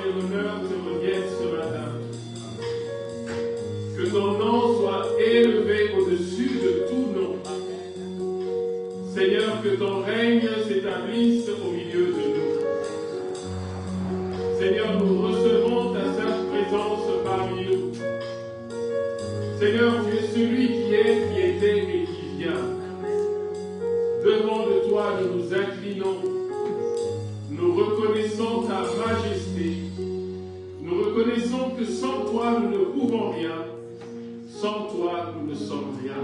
et l'honneur te reviennent ce matin. Que ton nom soit élevé au-dessus de tout nom. Seigneur, que ton règne s'établisse au milieu de nous. Seigneur, nous recevons ta sainte présence parmi nous. Seigneur, tu es celui qui est, qui était et qui vient. Devant de toi, nous nous inclinons. Nous reconnaissons ta majesté. Nous reconnaissons que sans toi, nous ne pouvons rien. Sans toi, nous ne sommes rien.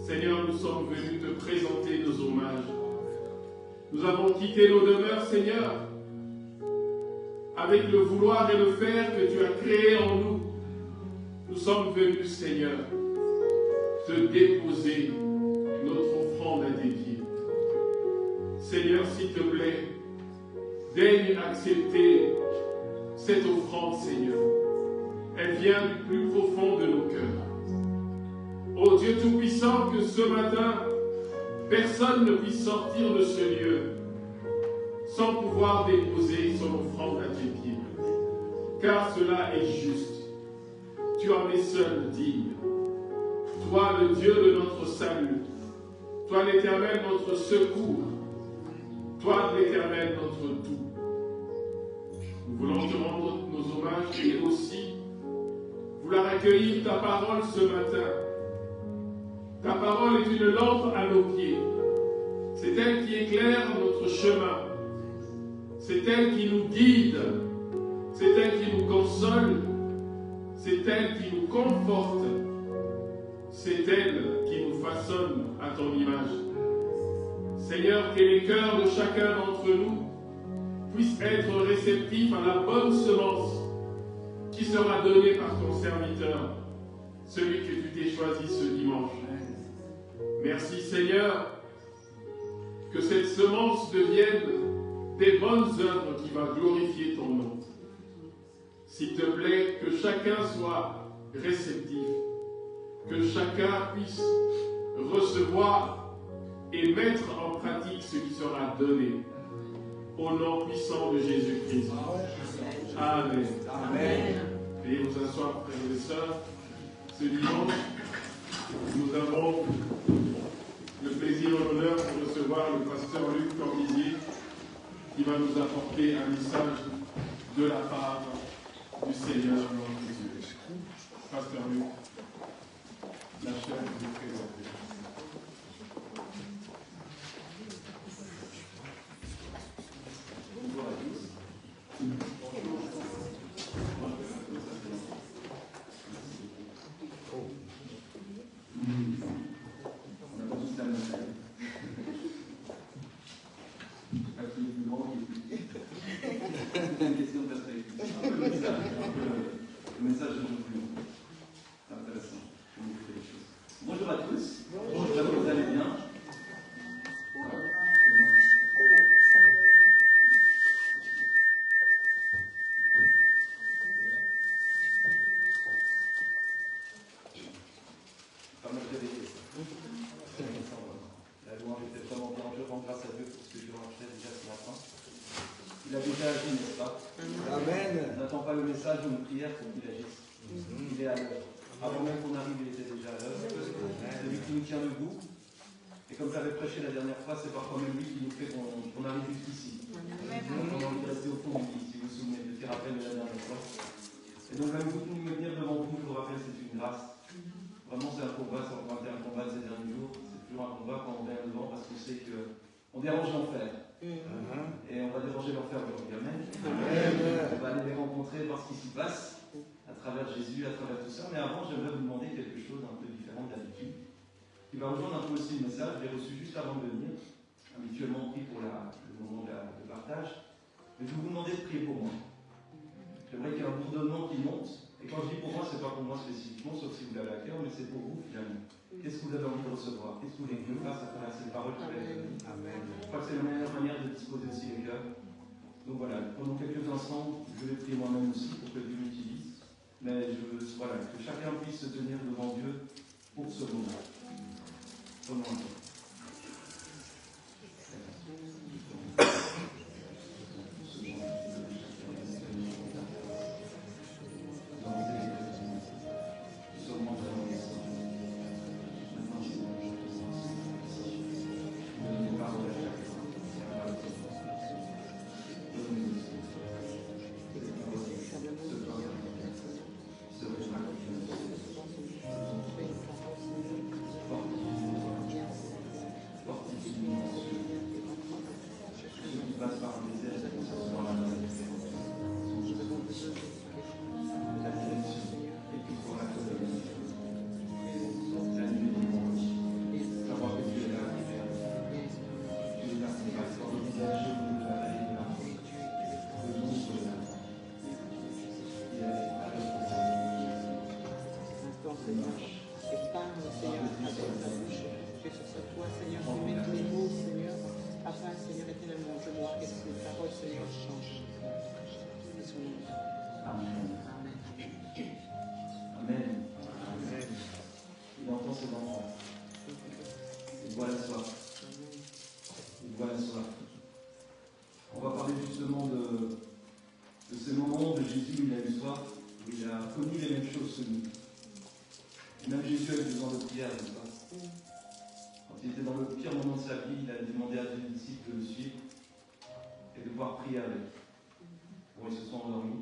Seigneur, nous sommes venus te présenter nos hommages. Nous avons quitté nos demeures, Seigneur, avec le vouloir et le faire que tu as créé en nous. Nous sommes venus, Seigneur, te déposer notre offrande à tes pieds. Seigneur, s'il te plaît, daigne accepter cette offrande, Seigneur. Elle vient du plus profond de nos cœurs. Ô Dieu Tout-Puissant, que ce matin, personne ne puisse sortir de ce lieu sans pouvoir déposer son offrande à tes pieds. Car cela est juste. Tu en es seul digne. Toi, le Dieu de notre salut. Toi, l'Éternel, notre secours. Toi, l'Éternel, notre tout. Nous voulons te rendre nos hommages et aussi vouloir accueillir ta parole ce matin. Ta parole est une lampe à nos pieds. C'est elle qui éclaire notre chemin. C'est elle qui nous guide. C'est elle qui nous console. C'est elle qui nous conforte. C'est elle qui nous façonne à ton image. Seigneur, que les cœurs de chacun d'entre nous puissent être réceptifs à la bonne semence qui sera donnée par ton serviteur, celui que tu t'es choisi ce dimanche. Merci Seigneur, que cette semence devienne des bonnes œuvres qui vont glorifier ton nom. S'il te plaît, que chacun soit réceptif, que chacun puisse recevoir et mettre en pratique ce qui sera donné. Au nom puissant de Jésus-Christ. Amen. Amen. Veuillez vous asseoir, frères et sœurs. Ce dimanche, nous avons le plaisir et l'honneur de recevoir le pasteur Luc Cordizier qui va nous apporter un message de la part du Seigneur notre Dieu. Pasteur Luc, la chair vous présente. Bonjour à tous. On a tous la même taille. Pas qui est plus grand, qui est plus petit. Une question de perspective. Le message est beaucoup plus long. C'est intéressant. Je vais vous faire les choses. Bonjour à tous. Bonjour. J'espère que vous allez bien. Voilà. Pas mal de vérité. La louange était vraiment bien. Je rends grâce à Dieu pour ce que Dieu a fait déjà ce matin. Il a déjà agi, n'est-ce pas? Amen. On n'attend pas le message ou une prière pour qu'il agisse. Il est à l'heure. Avant même qu'on arrive, il était déjà à l'heure. C'est lui qui nous tient debout. Et comme j'avais prêché la dernière fois, c'est parfois même lui qui nous fait qu'on arrive jusqu'ici. On a envie de rester au fond du lit, si vous vous souvenez du petit rappel de la dernière fois. Et donc même vous me venir devant vous, je vous rappelle, c'est une grâce. Vraiment, c'est un combat, ça aura été un combat de ces derniers jours. C'est toujours un combat quand on vient devant parce qu'on sait qu'on dérange l'enfer. Et on va déranger l'enfer aujourd'hui. Amen. On va aller les rencontrer, voir ce qui s'y passe à travers Jésus, à travers tout ça. Mais avant, j'aimerais vous demander quelque chose un peu différent d'habitude, qui va rejoindre un peu aussi le message. Je l'ai reçu juste avant de venir. Habituellement, on prie pour le moment de partage. Mais je vais vous demander de prier pour moi. J'aimerais qu'il y ait un bourdonnement qui monte. Et quand je dis pour moi, ce n'est pas pour moi spécifiquement, sauf si vous l'avez à cœur, mais c'est pour vous finalement. Qu'est-ce que vous avez envie de recevoir? Qu'est-ce que vous voulez que Dieu fasse à travers ces paroles qui va être données? Amen. Je crois que c'est la meilleure manière de disposer aussi les cœurs. Donc voilà, pendant quelques instants, je vais prier moi-même aussi pour que Dieu m'utilise. Mais voilà, que chacun puisse se tenir devant Dieu pour ce moment. Prenons un temps. parlait justement de ces moments de Jésus où il a eu soif, où il a connu les mêmes choses que nous. Et même Jésus a eu besoin de prière, n'est-ce pas? Quand il était dans le pire moment de sa vie, il a demandé à ses disciples de le suivre et de pouvoir prier avec. Bon, ils se sont endormis,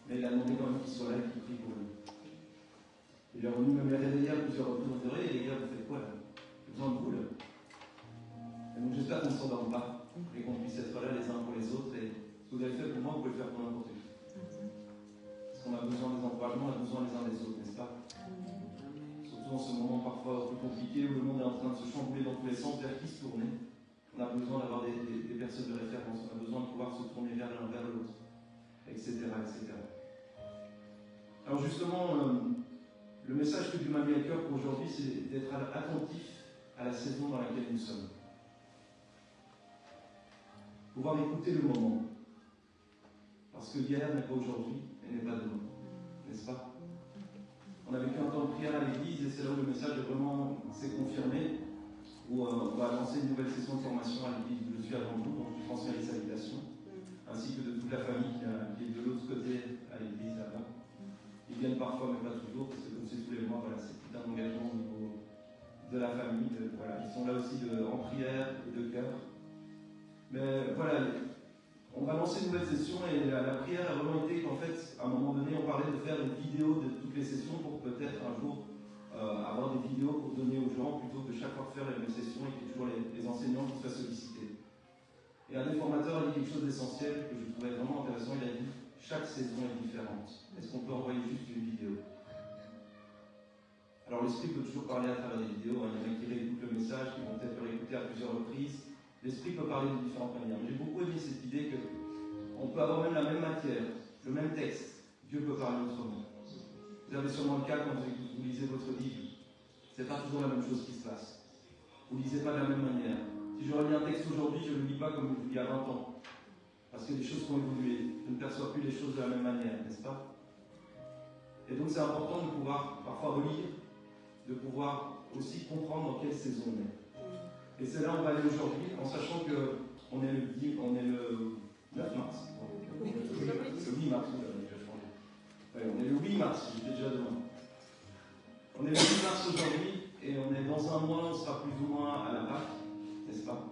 mais il a demandé quand même qu'ils soient là et qu'ils prient pour lui. Il est revenu même les réveiller à plusieurs reprises. On dirait, les gars, vous faites quoi là? J'ai besoin de vous là. Et donc j'espère qu'on ne s'endorme pas et qu'on puisse être là les uns pour les autres. Et ce que vous avez fait pour moi, vous pouvez le faire pour n'importe qui. Parce qu'on a besoin des encouragements, on a besoin les uns des autres, n'est-ce pas? Surtout en ce moment parfois plus compliqué où le monde est en train de se chambouler dans tous les sens, vers qui se tourner. On a besoin d'avoir des personnes de référence, on a besoin de pouvoir se tourner vers l'un, vers l'autre, etc., etc. Alors justement, le message que Dieu m'a mis à cœur pour aujourd'hui, c'est d'être attentif à la saison dans laquelle nous sommes. Pouvoir écouter le moment. Parce que hier n'est pas aujourd'hui et n'est pas demain. N'est-ce pas? On a vécu un temps de prière à l'église et c'est là où le message s'est confirmé, où on va lancer une nouvelle session de formation à l'église où je suis avant vous, donc je transmets les salutations, ainsi que de toute la famille qui est de l'autre côté à l'église là-bas. Ils viennent parfois, mais pas toujours, parce que comme c'est tous les mois, voilà, c'est tout un engagement au niveau de la famille. Voilà, ils sont là aussi en prière et de cœur. Mais voilà, on va lancer une nouvelle session et la prière a vraiment été qu'en fait, à un moment donné, on parlait de faire une vidéo de toutes les sessions pour peut-être un jour avoir des vidéos pour donner aux gens plutôt que chaque fois faire les mêmes sessions et qu'il y ait toujours les enseignants qui soient sollicités. Et un des formateurs a dit quelque chose d'essentiel que je trouvais vraiment intéressant. Il a dit chaque saison est différente. Est-ce qu'on peut envoyer juste une vidéo? Alors l'esprit peut toujours parler à travers des vidéos. Il y en a qui réécoutent le message, qui vont peut-être le réécouter à plusieurs reprises. L'esprit peut parler de différentes manières. Mais j'ai beaucoup aimé cette idée qu'on peut avoir même la même matière, le même texte. Dieu peut parler autrement. Vous avez sûrement le cas quand vous lisez votre livre. C'est pas toujours la même chose qui se passe. Vous ne lisez pas de la même manière. Si je relis un texte aujourd'hui, je ne le lis pas comme il y a 20 ans. Parce que les choses ont évolué. Je ne perçois plus les choses de la même manière, n'est-ce pas? Et donc c'est important de pouvoir parfois relire, de pouvoir aussi comprendre dans quelle saison on est. Et c'est là où on va aller aujourd'hui, en sachant qu'on est le 9 mars. Le 8 mars, ouais, on est le 8 mars, j'étais déjà demain. On est le 8 mars aujourd'hui, et on est dans un mois, on sera plus ou moins à la Pâque, n'est-ce pas?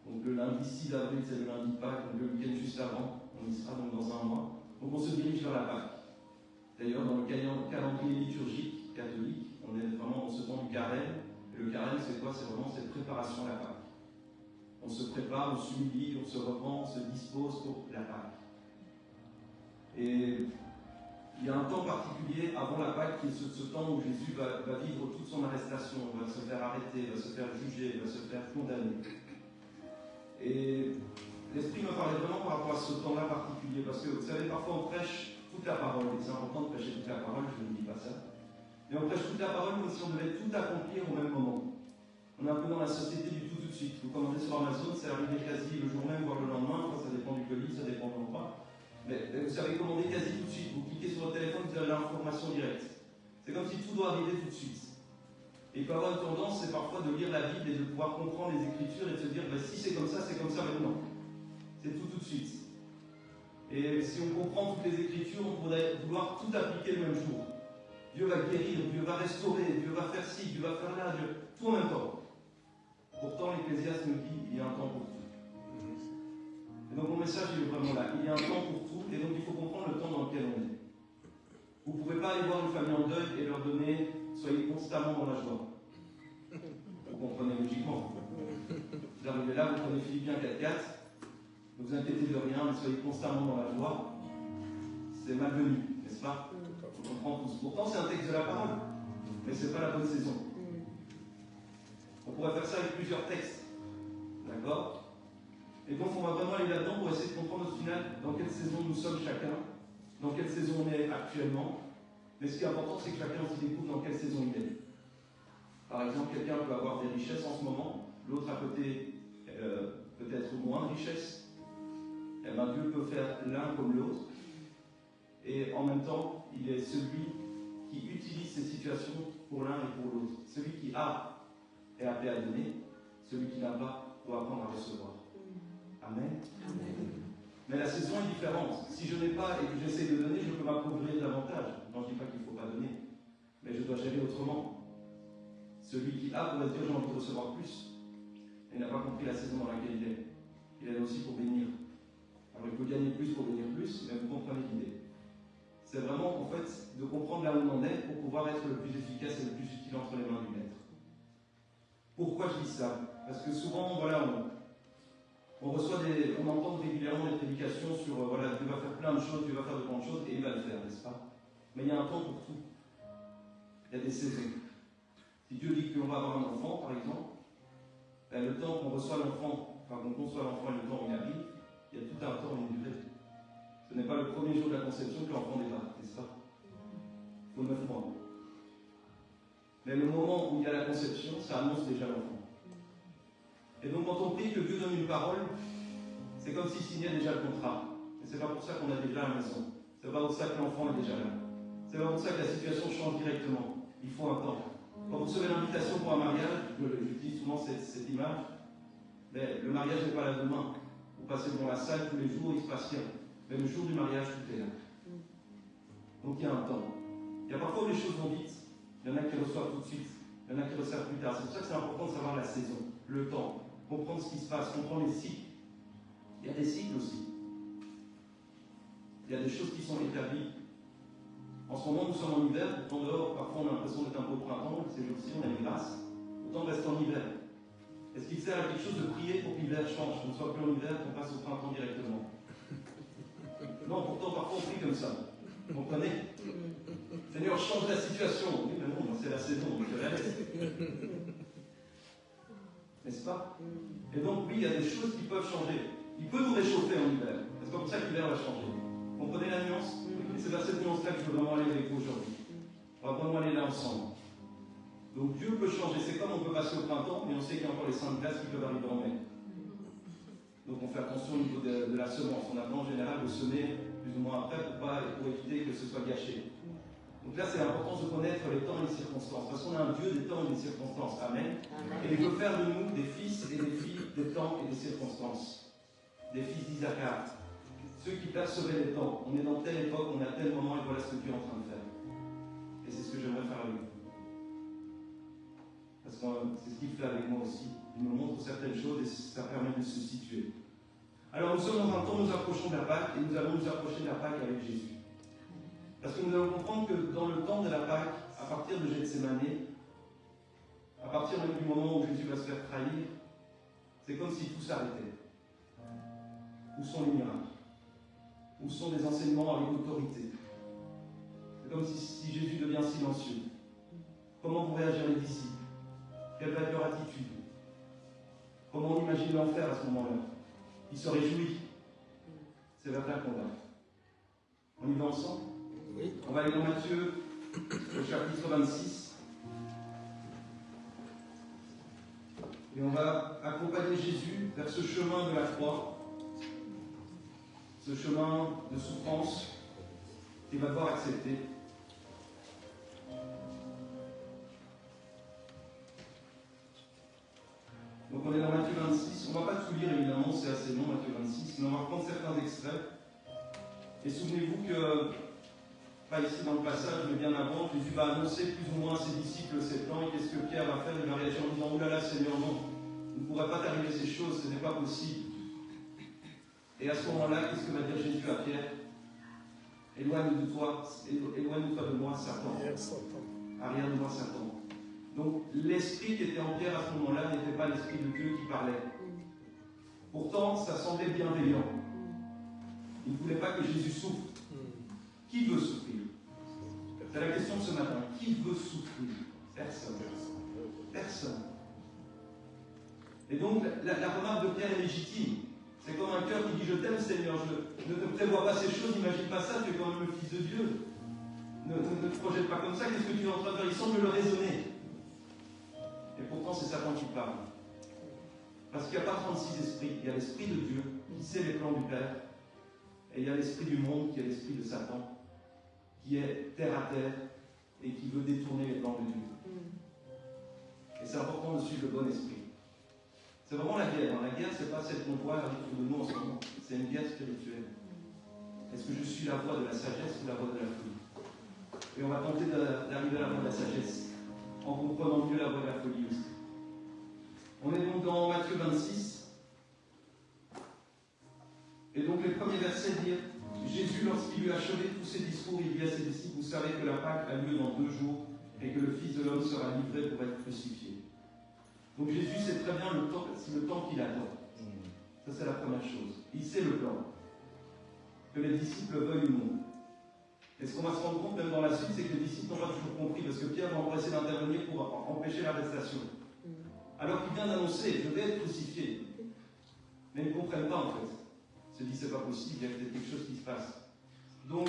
Donc le lundi 6 avril, c'est le lundi de Pâques, donc le week-end juste avant, on y sera donc dans un mois. Donc on se dirige vers la Pâque. D'ailleurs, dans le calendrier liturgique catholique, on est vraiment dans ce temps du carême. Et le carême, c'est quoi? C'est vraiment cette préparation à la Pâque. On se prépare, on s'humilie, on se repent, on se dispose pour la Pâque. Et il y a un temps particulier avant la Pâque qui est ce temps où Jésus va vivre toute son arrestation, va se faire arrêter, va se faire juger, va se faire condamner. Et l'Esprit me parlait vraiment par rapport à ce temps-là particulier, parce que vous savez, parfois on prêche toute la parole, et c'est important de prêcher toute la parole, je ne dis pas ça. Mais on prêche toute la parole comme si on devait tout accomplir au même moment. On est un peu dans la société du tout de suite. Vous commandez sur Amazon, c'est arrivé quasi le jour même, voire le lendemain, enfin, ça dépend du colis, ça dépend de l'endroit. Mais vous savez commander quasi tout de suite. Vous cliquez sur votre téléphone, vous avez l'information directe. C'est comme si tout doit arriver tout de suite. Et il peut avoir une tendance, c'est parfois de lire la Bible et de pouvoir comprendre les Écritures et de se dire, bah, si c'est comme ça maintenant. C'est tout de suite. Et si on comprend toutes les Écritures, on pourrait vouloir tout appliquer le même jour. Dieu va guérir, Dieu va restaurer, Dieu va faire ci, Dieu va faire là, Dieu, tout en même temps. Pourtant, l'Ecclésiaste nous dit, il y a un temps pour tout. Et donc mon message il est vraiment là. Il y a un temps pour tout, et donc il faut comprendre le temps dans lequel on est. Vous ne pouvez pas aller voir une famille en deuil et leur donner « Soyez constamment dans la joie ». Vous comprenez logiquement. Vous arrivez là, vous prenez Philippiens 4.4, ne vous inquiétez de rien, mais soyez constamment dans la joie. C'est malvenu, n'est-ce pas? On comprend tous. Pourtant, c'est un texte de la parole, mais ce n'est pas la bonne saison. On pourrait faire ça avec plusieurs textes. D'accord? Et donc, on va vraiment aller là-dedans pour essayer de comprendre au final dans quelle saison nous sommes chacun, dans quelle saison on est actuellement. Mais ce qui est important, c'est que chacun aussi découvre dans quelle saison il est. Par exemple, quelqu'un peut avoir des richesses en ce moment, l'autre à côté peut-être moins de richesses. Et bien, Dieu peut faire l'un comme l'autre. Et en même temps, il est celui qui utilise ces situations pour l'un et pour l'autre. Celui qui a est appelé à donner, celui qui n'a pas doit apprendre à recevoir. Amen. Amen. Mais la saison est différente. Si je n'ai pas et que j'essaie de donner, je peux m'appauvrir davantage. Non, je ne dis pas qu'il ne faut pas donner, mais je dois gérer autrement. Celui qui a pourrait dire j'ai envie de recevoir plus. Et n'a pas compris la saison dans laquelle il est. Il est là aussi pour bénir. Alors il peut gagner plus pour bénir plus, mais vous comprenez l'idée. C'est vraiment en fait de comprendre là où on en est pour pouvoir être le plus efficace et le plus utile entre les mains du maître. Pourquoi je dis ça? Parce que souvent, voilà, on entend régulièrement des prédications sur voilà, Dieu va faire plein de choses, Dieu va faire de grandes choses, et il va le faire, n'est-ce pas? Mais il y a un temps pour tout. Il y a des saisons. Si Dieu dit qu'on va avoir un enfant, par exemple, ben, le temps qu'on reçoit l'enfant, enfin qu'on conçoit l'enfant et le temps où il arrive, il y a tout un temps, une durée. Ce n'est pas le premier jour de la conception que l'enfant débarque, n'est-ce pas? Il faut 9 mois. Mais le moment où il y a la conception, ça annonce déjà l'enfant. Et donc quand on prie que Dieu donne une parole, c'est comme s'il signait déjà le contrat. Et c'est pas pour ça qu'on a déjà la maison. C'est pas pour ça que l'enfant est déjà là. C'est pas pour ça que la situation change directement. Il faut un temps. Quand vous recevez l'invitation pour un mariage, j'utilise souvent cette image, mais le mariage n'est pas là demain. Vous passez devant la salle tous les jours, il se passe rien. Mais le jour du mariage, tout est là. Donc il y a un temps. Il y a parfois où les choses vont vite. Il y en a qui reçoivent tout de suite. Il y en a qui reçoivent plus tard. C'est pour ça que c'est important de savoir la saison, le temps, comprendre ce qui se passe, comprendre les cycles. Il y a des cycles aussi. Il y a des choses qui sont établies. En ce moment, nous sommes en hiver. Pourtant, dehors, parfois, on a l'impression d'être un peu au printemps. Ces jours-ci, on a une glace. Pourtant, on reste en hiver. Est-ce qu'il sert à quelque chose de prier pour que l'hiver change, qu'on ne soit plus en hiver, qu'on passe au printemps directement? Non, pourtant, parfois, on prie comme ça. Vous comprenez? Seigneur, change la situation. Oui, mais non, c'est la saison, je la laisse. N'est-ce pas? Et donc, oui, il y a des choses qui peuvent changer. Il peut nous réchauffer en hiver. C'est pas pour ça que l'hiver va changer. Vous comprenez la nuance? Et c'est vers cette nuance-là que je veux vraiment aller avec vous aujourd'hui. On va vraiment aller là ensemble. Donc, Dieu peut changer. C'est comme on peut passer au printemps, mais on sait qu'il y a encore les saintes glaces qui peuvent arriver en mai. Donc, on fait attention au niveau de la semence. On a en général de semer plus ou moins après pour éviter que ce soit gâché. Donc là, c'est important de connaître les temps et les circonstances. Parce qu'on a un Dieu des temps et des circonstances. Amen. Et il veut faire de nous des fils et des filles des temps et des circonstances. Des fils d'Isaac. Ceux qui percevaient les temps. On est dans telle époque, on est à tel moment, et voilà ce que Dieu est en train de faire. Et c'est ce que j'aimerais faire avec vous. Parce que c'est ce qu'il fait avec moi aussi. Il me montre certaines choses et ça permet de se situer. Alors nous sommes dans un temps où nous approchons de la Pâque, et nous allons nous approcher de la Pâque avec Jésus. Parce que nous allons comprendre que dans le temps de la Pâque, à partir de Gethsémane, à partir même du moment où Jésus va se faire trahir, c'est comme si tout s'arrêtait. Où sont les miracles? Où sont les enseignements avec autorité? C'est comme si Jésus devient silencieux. Comment vont réagir les disciples? Quelle va être leur attitude? Comment on imagine l'enfer à ce moment-là? Il se réjouit. C'est vers là qu'on va. On y va ensemble? Oui. On va aller dans Matthieu, au chapitre 26. Et on va accompagner Jésus vers ce chemin de la croix, ce chemin de souffrance qu'il va devoir accepter. Donc on est dans Matthieu 26. On ne va pas tout lire évidemment, c'est assez long Matthieu 26, mais on va reprendre certains extraits. Et souvenez-vous que, pas ici dans le passage, mais bien avant, Jésus va annoncer plus ou moins à ses disciples ces temps, et qu'est-ce que Pierre va faire? Il va réagir en disant: oh là là, Seigneur, non, il ne pourra pas t'arriver ces choses, ce n'est pas possible. Et à ce moment-là, qu'est-ce que va dire Jésus à Pierre? Éloigne-toi de moi, Satan. Arrière de moi, Satan. Donc l'esprit qui était en Pierre à ce moment-là n'était pas l'esprit de Dieu qui parlait. Pourtant, ça semblait bienveillant. Il ne voulait pas que Jésus souffre. Qui veut souffrir? C'est la question de ce matin. Qui veut souffrir? Personne. Personne. Et donc, la remarque de Pierre est légitime. C'est comme un cœur qui dit: je t'aime, Seigneur, je ne te prévois pas ces choses, n'imagine pas ça, tu es quand même le Fils de Dieu. Ne te projette pas comme ça, qu'est-ce que tu es en train de faire? Il semble le raisonner. Et pourtant, c'est Satan qui parle. Parce qu'il n'y a pas 36 esprits. Il y a l'esprit de Dieu qui sait les plans du Père. Et il y a l'esprit du monde qui est l'esprit de Satan, qui est terre à terre et qui veut détourner les plans de Dieu. Et c'est important de suivre le bon esprit. C'est vraiment la guerre. La guerre, c'est pas celle qu'on voit autour de nous en ce moment. C'est une guerre spirituelle. Est-ce que je suis la voie de la sagesse ou la voie de la folie? Et on va tenter d'arriver à la voie de la sagesse, en comprenant mieux la voie de la folie aussi. On est donc dans Matthieu 26. Et donc les premiers versets disent, Jésus, lorsqu'il eut achevé tous ses discours, il dit à ses disciples, vous savez que la Pâque a lieu dans 2 jours, et que le Fils de l'homme sera livré pour être crucifié. Donc Jésus sait très bien le temps qu'il attend. Ça, c'est la première chose. Il sait le plan. Que les disciples veuillent ou non. Et ce qu'on va se rendre compte, même dans la suite, c'est que les disciples n'ont pas toujours compris, parce que Pierre va empresser d'intervenir pour empêcher l'arrestation. Alors qu'il vient d'annoncer, je vais être crucifié. Mais ils ne comprennent pas, en fait. Ils se disent, c'est pas possible, il y a peut-être quelque chose qui se passe. Donc,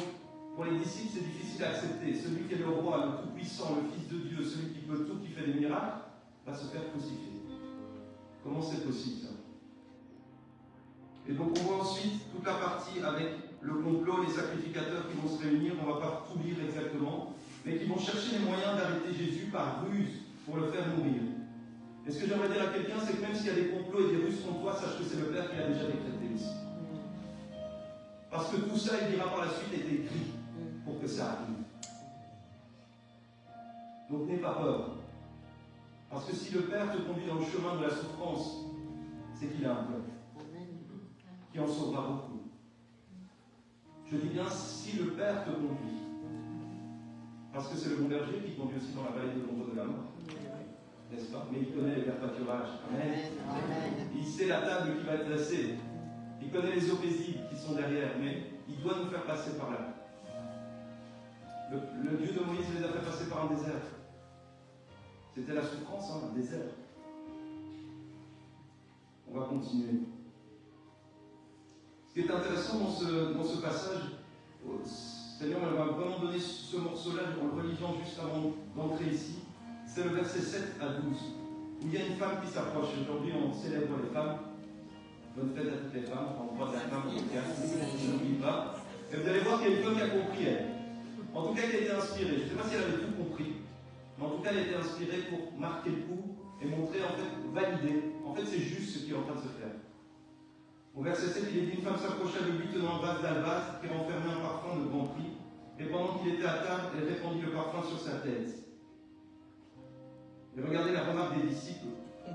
pour les disciples, c'est difficile à accepter. Celui qui est le roi, le tout-puissant, le Fils de Dieu, celui qui peut tout, qui fait des miracles, va se faire crucifier. Comment c'est possible, ça? Et donc, on voit ensuite toute la partie avec le complot, les sacrificateurs qui vont se réunir, on ne va pas tout lire exactement, mais qui vont chercher les moyens d'arrêter Jésus par ruse pour le faire mourir. Et ce que j'aimerais dire à quelqu'un, c'est que même s'il y a des complots et des ruses contre toi, sache que c'est le Père qui l'a déjà décrété aussi. Parce que tout ça, il dira par la suite, est écrit pour que ça arrive. Donc n'aie pas peur. Parce que si le Père te conduit dans le chemin de la souffrance, c'est qu'il a un plan qui en sauvera beaucoup. Je dis bien si le Père te conduit. Parce que c'est le bon berger qui conduit aussi dans la vallée de l'ombre de la mort. N'est-ce pas? Mais il connaît les verts pâturages. Amen. Il sait la table qui va être dressée. Il connaît les eaux paisibles qui sont derrière, mais il doit nous faire passer par là. Le Dieu de Moïse les a fait passer par un désert. C'était la souffrance, un désert. On va continuer. Ce qui est intéressant dans ce passage, Seigneur m'a vraiment donné ce morceau-là en le relisant juste avant d'entrer ici. C'est le verset 7 à 12, où il y a une femme qui s'approche. Aujourd'hui, on célèbre les femmes. Bonne fête à toutes les femmes, en droit de la femme, je n'oublie pas. Et vous allez voir qu'il y a une femme qui a compris, elle. En tout cas, qui a été inspirée. Je ne sais pas si elle avait tout compris, mais en tout cas, elle a été inspirée pour marquer le coup et montrer, en fait, valider. En fait, c'est juste ce qui est en train de se faire. Au verset 7, il est dit, une femme s'approcha de lui tenant un vase d'albâtre qui renfermait un parfum de grand prix, et pendant qu'il était à table, elle répandit le parfum sur sa tête. Et regardez la remarque des disciples.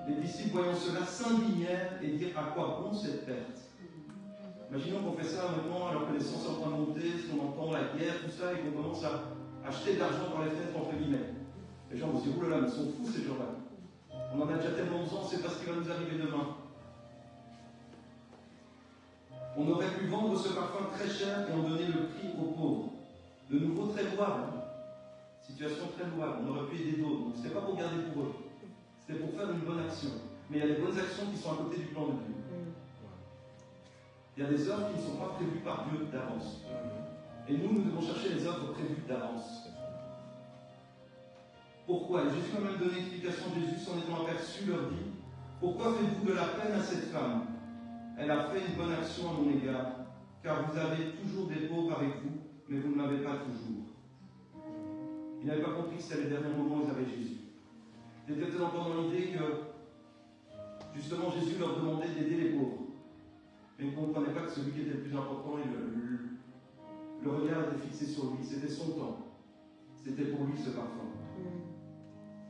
Les disciples, voyant cela, s'indignèrent et dirent à quoi bon cette perte? Imaginons qu'on fait ça maintenant alors que les sens sont en train de monter, qu'on entend la guerre, tout ça, et qu'on commence à acheter de l'argent par les fenêtres, entre guillemets. Les gens vont se dire, oh là là, mais ils sont fous ces gens-là. On en a déjà tellement besoin, on ne sait pas ce qui va nous arriver demain. On aurait pu vendre ce parfum très cher et en donner le prix aux pauvres. De nouveau très louable. Situation très louable. On aurait pu aider d'autres. Donc ce n'était pas pour garder pour eux. C'était pour faire une bonne action. Mais il y a des bonnes actions qui sont à côté du plan de Dieu. Il y a des œuvres qui ne sont pas prévues par Dieu d'avance. Et nous devons chercher les œuvres prévues d'avance. Pourquoi? Et Jésus m'a même donné l'explication. Jésus, s'en étant aperçu, leur dit, pourquoi faites-vous de la peine à cette femme? Elle a fait une bonne action à mon égard, car vous avez toujours des pauvres avec vous, mais vous ne l'avez pas toujours. Ils n'avaient pas compris que c'était les derniers moments où ils avaient Jésus. Ils étaient peut-être encore dans l'idée que, justement, Jésus leur demandait d'aider les pauvres. Mais ils ne comprenaient pas que celui qui était le plus important, et le regard était fixé sur lui. C'était son temps. C'était pour lui ce parfum.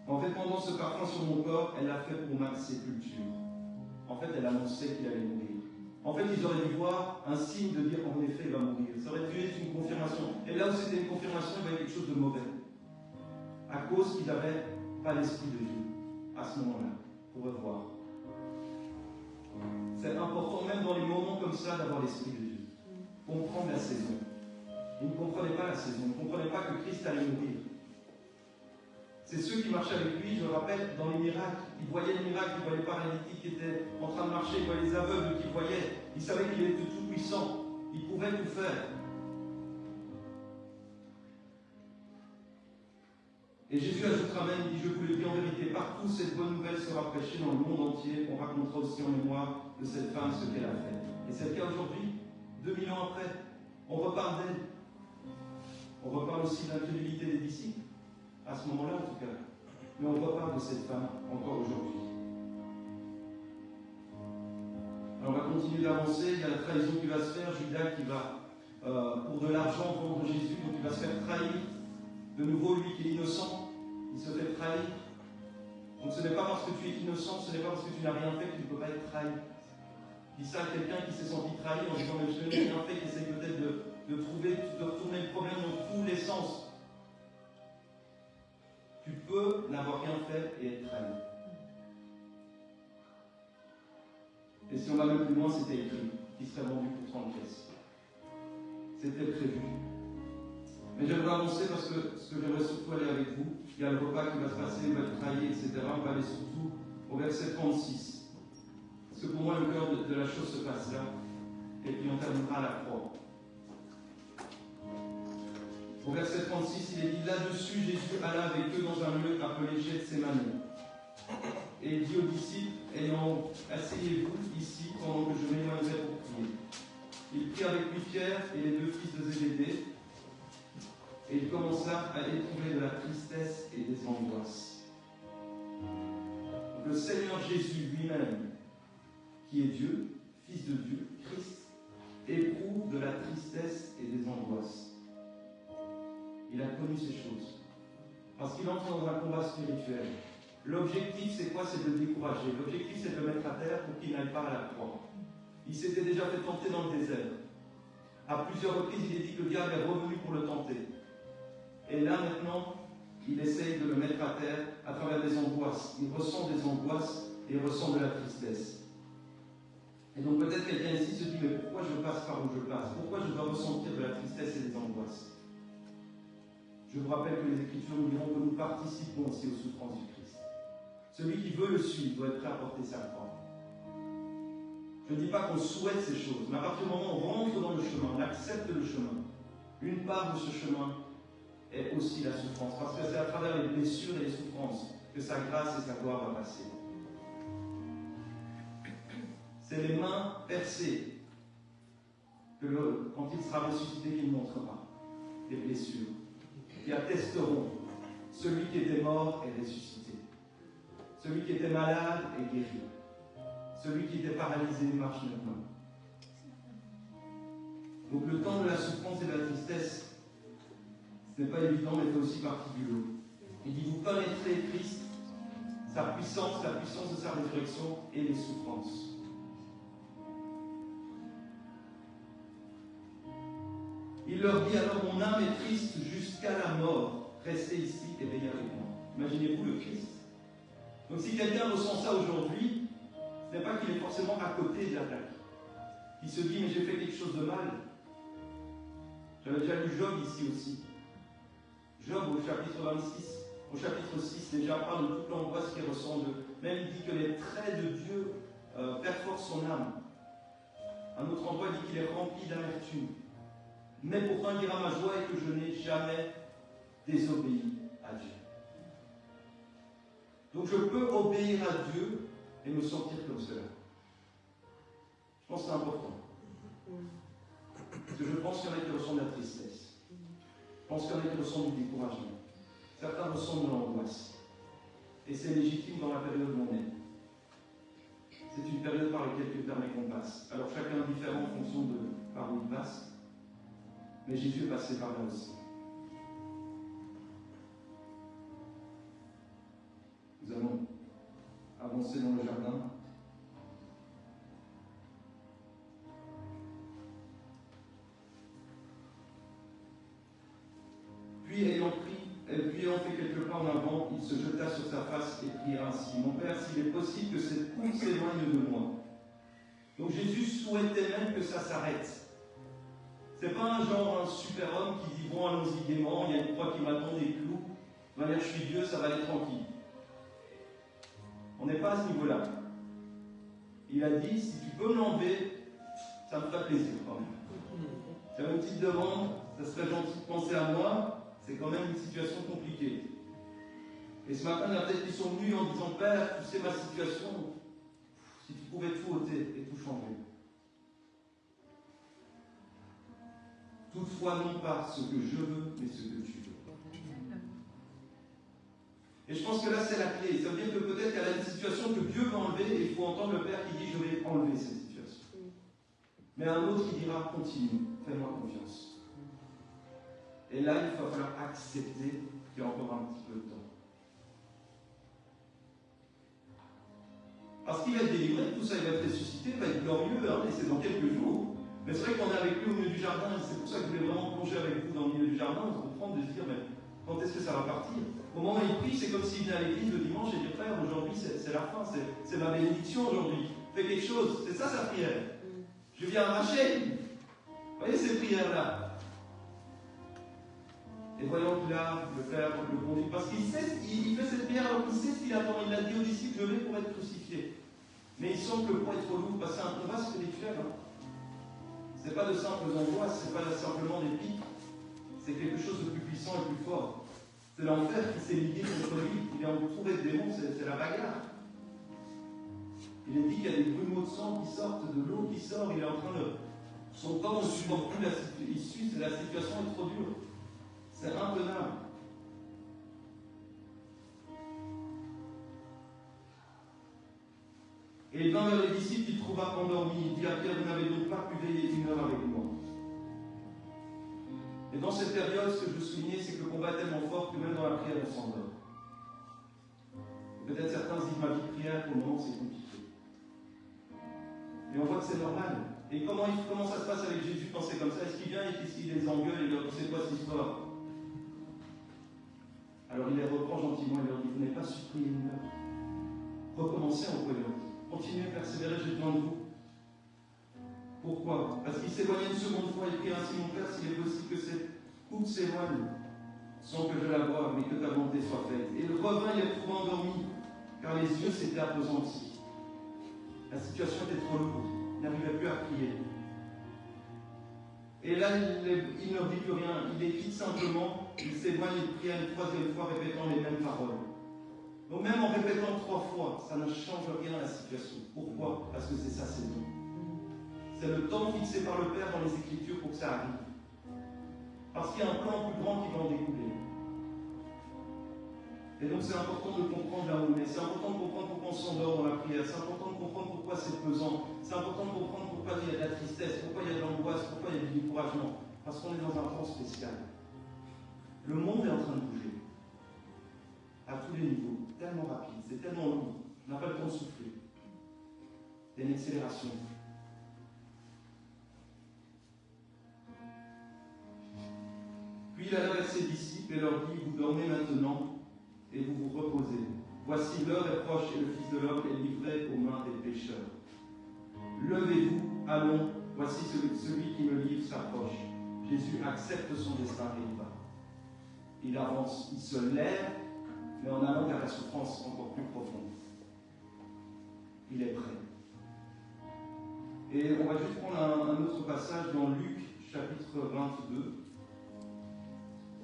En répandant ce parfum sur mon corps, elle l'a fait pour ma sépulture. En fait, elle annonçait qu'il allait mourir. En fait, ils auraient dû voir un signe de dire, en effet, il va mourir. Ça aurait dû être une confirmation. Et là où c'était une confirmation, il y avait quelque chose de mauvais. À cause qu'ils n'avaient pas l'Esprit de Dieu, à ce moment-là, pour revoir. C'est important, même dans les moments comme ça, d'avoir l'Esprit de Dieu. Comprendre la saison. Ils ne comprenaient pas la saison. Ils ne comprenaient pas que Christ allait mourir. C'est ceux qui marchaient avec lui, je me rappelle, dans les miracles. Ils voyaient les miracles, ils voyaient les paralytiques qui étaient en train de marcher, ils voyaient les aveugles qui voyaient. Ils savaient qu'il était tout puissant. Il pouvait tout faire. Et Jésus ajoutera même, il dit, je vous le dis en vérité, partout cette bonne nouvelle sera prêchée dans le monde entier. On racontera aussi en mémoire de cette femme ce qu'elle a fait. Et c'est le cas aujourd'hui, 2000 ans après. On reparle d'elle. On reparle aussi de l'incrédulité des disciples. À ce moment-là, en tout cas. Mais on reparle de cette femme encore aujourd'hui. Alors on va continuer d'avancer, il y a la trahison qui va se faire, Judas qui va, pour de l'argent, vendre Jésus, donc il va se faire trahir. De nouveau, lui qui est innocent, il se fait trahir. Donc ce n'est pas parce que tu es innocent, ce n'est pas parce que tu n'as rien fait que tu ne peux pas être trahi. Dis ça à quelqu'un qui s'est senti trahi en disant mais je n'ai rien fait, qui essaie peut-être de retourner le problème dans tous les sens. Tu peux n'avoir rien fait et être trahi. Et si on va même plus loin, c'était écrit qu'il serait vendu pour 30 pièces. C'était prévu. Mais j'aimerais avancer parce que ce que j'aimerais surtout aller avec vous, il y a le repas qui va se passer, on va être trahi, etc. On va aller surtout au verset 36. Parce que pour moi, le cœur de la chose se passe là. Et puis on terminera à la croix. Au verset 36, il est dit, là-dessus, Jésus alla avec eux dans un lieu appelé Gethsémani. Et il dit aux disciples, ayant asseyez-vous ici pendant que je m'éloignerai pour prier. Il prit avec lui Pierre et les deux fils de Zébédée, et il commença à éprouver de la tristesse et des angoisses. Le Seigneur Jésus lui-même, qui est Dieu, Fils de Dieu, Christ, éprouve de la tristesse et des angoisses. Il a connu ces choses. Parce qu'il entre dans un combat spirituel. L'objectif, c'est quoi? C'est de le décourager. L'objectif, c'est de le mettre à terre pour qu'il n'aille pas à la croix. Il s'était déjà fait tenter dans le désert. À plusieurs reprises, il est dit que le diable est revenu pour le tenter. Et là, maintenant, il essaye de le mettre à terre à travers des angoisses. Il ressent des angoisses et il ressent de la tristesse. Et donc peut-être quelqu'un ici se dit, mais pourquoi je passe par où je passe? Pourquoi je dois ressentir de la tristesse et des angoisses? Je vous rappelle que les Écritures nous diront que nous participons aussi aux souffrances du Christ. Celui qui veut le suivre doit être prêt à porter sa croix. Je ne dis pas qu'on souhaite ces choses, mais à partir du moment où on rentre dans le chemin, on accepte le chemin, une part de ce chemin est aussi la souffrance, parce que c'est à travers les blessures et les souffrances que sa grâce et sa gloire va passer. C'est les mains percées que quand il sera ressuscité qu'il montrera, les blessures, qui attesteront celui qui était mort est ressuscité, celui qui était malade est guéri, celui qui était paralysé marche maintenant. Donc le temps de la souffrance et de la tristesse, ce n'est pas évident, mais fait aussi partie du lot. Il dit, vous connaîtrez Christ, sa puissance, la puissance de sa résurrection et les souffrances. Il leur dit alors, mon âme est triste jusqu'à la mort, restez ici et veillez avec moi. Imaginez-vous le Christ. Donc si quelqu'un ressent ça aujourd'hui, ce n'est pas qu'il est forcément à côté de l'attaque. Il se dit, mais j'ai fait quelque chose de mal. J'avais déjà lu Job ici aussi. Job au chapitre 26, au chapitre 6, déjà parle de toute l'angoisse qu'il ressent. Même il dit que les traits de Dieu perforent son âme. Un autre endroit dit qu'il est rempli d'amertume. Mais pourtant il dira, ma joie est que je n'ai jamais désobéi à Dieu. Donc je peux obéir à Dieu et me sentir comme cela. Je pense que c'est important. Parce que je pense qu'il y en a qui ressentent de la tristesse. Je pense qu'il y en a qui ressentent du découragement. Certains ressentent de l'angoisse. Et c'est légitime dans la période où on est. C'est une période par laquelle Dieu permet qu'on passe. Alors chacun est différent en fonction de par où il passe. Mais Jésus est passé par là aussi. Nous allons avancer dans le jardin. Puis ayant fait quelques pas en avant, il se jeta sur sa face et pria ainsi, mon Père, s'il est possible que cette coupe s'éloigne de moi. Donc Jésus souhaitait même que ça s'arrête. C'est pas un genre un super-homme qui dit, bon, allons-y gaiement, il y a une croix qui m'attend, des clous, de manière je suis Dieu, ça va aller tranquille. On n'est pas à ce niveau-là. Il a dit, si tu peux me l'enlever, ça me ferait plaisir quand même. J'avais une petite demande, ça serait gentil de penser à moi, c'est quand même une situation compliquée. Et ce matin, il y a peut-être qui sont venus en disant, Père, tu sais ma situation, si tu pouvais tout ôter et tout changer. Toutefois, non pas ce que je veux, mais ce que tu veux. Et je pense que là, c'est la clé. Ça veut dire que peut-être qu'il y a une situation que Dieu veut enlever et il faut entendre le Père qui dit, je vais enlever cette situation. Mais un autre qui dira continue, fais-moi confiance. Et là, il va falloir accepter qu'il y a encore un petit peu de temps. Parce qu'il va être délivré, tout ça, il va être ressuscité, il va être glorieux, hein, et c'est dans quelques jours. Mais c'est vrai qu'on est avec lui au milieu du jardin, et c'est pour ça que je voulais vraiment plonger avec vous dans le milieu du jardin, de comprendre, de se dire, mais quand est-ce que ça va partir? Au moment où il prie, c'est comme s'il venait à l'église le dimanche et dit, frère, aujourd'hui c'est la fin, c'est ma bénédiction aujourd'hui. Fais quelque chose, c'est ça sa prière. Je viens arracher. Vous voyez ces prières-là? Et voyons que là, le Père le conduit. Parce qu'il sait, il fait cette prière alors qu'il sait ce qu'il attend. Il a dit aux disciples, je vais pour être crucifié. Mais il semble que pour être lourd, c'est un combat spirituel. Hein. Ce n'est pas de simples angoisses, ce n'est pas simplement des pics. C'est quelque chose de plus puissant et plus fort. C'est l'enfer qui s'est ligué contre lui. Il est entouré de démons, c'est la bagarre. Il est dit qu'il y a des grumeaux de sang qui sortent, de l'eau qui sort, il est en train de... Son corps ne supporte plus la situation est trop dure. C'est intenable. Et il vint vers les disciples, il trouva endormis. Il dit à Pierre, vous n'avez donc pas pu veiller une heure avec moi. Et dans cette période, ce que je veux souligner, c'est que le combat est tellement fort que même dans la prière, on s'endort. Peut-être certains disent, ma vie de prière, pour le moment, c'est compliqué. Mais on voit que c'est normal. Et comment ça se passe avec Jésus quand c'est comme ça? Est-ce qu'il vient et qu'il les engueule et leur dit, c'est quoi cette histoire? Alors il les reprend gentiment et leur dit, vous n'avez pas su prier une heure. Recommencez en priant. Continuez, persévérez, j'ai besoin de vous. Pourquoi? Parce qu'il s'éloignait une seconde fois et prie ainsi, mon Père, s'il est possible que cette coupe s'éloigne, sans que je la voie, mais que ta volonté soit faite. Et il revint, il les trouva endormis, car les yeux s'étaient appesantis. La situation était trop lourde, il n'arrivait plus à prier. Et là, il ne dit plus rien, il les quitte simplement, il s'éloigne, il prie une troisième fois, répétant les mêmes paroles. Donc même en répétant 3 fois, ça ne change rien à la situation. Pourquoi? Parce que c'est sa saison. C'est le temps fixé par le Père dans les Écritures pour que ça arrive. Parce qu'il y a un plan plus grand qui va en découler. Et donc c'est important de comprendre là où on est. C'est important de comprendre pourquoi on s'endort dans la prière. C'est important de comprendre pourquoi c'est pesant. C'est important de comprendre pourquoi il y a de la tristesse, pourquoi il y a de l'angoisse, pourquoi il y a du découragement. Parce qu'on est dans un temps spécial. Le monde est en train de bouger. À tous les niveaux. Tellement rapide, c'est tellement lourd. On n'a pas le temps de souffler. Il y a une accélération. Puis il adresse ses disciples et leur dit, vous dormez maintenant et vous vous reposez. Voici l'heure est proche et le Fils de l'homme est livré aux mains des pécheurs. Levez-vous, allons, voici celui qui me livre s'approche. Jésus accepte son destin et il va. Il avance, il se lève, mais en allant vers la souffrance encore plus profonde. Il est prêt. Et on va juste prendre un autre passage dans Luc, chapitre 22,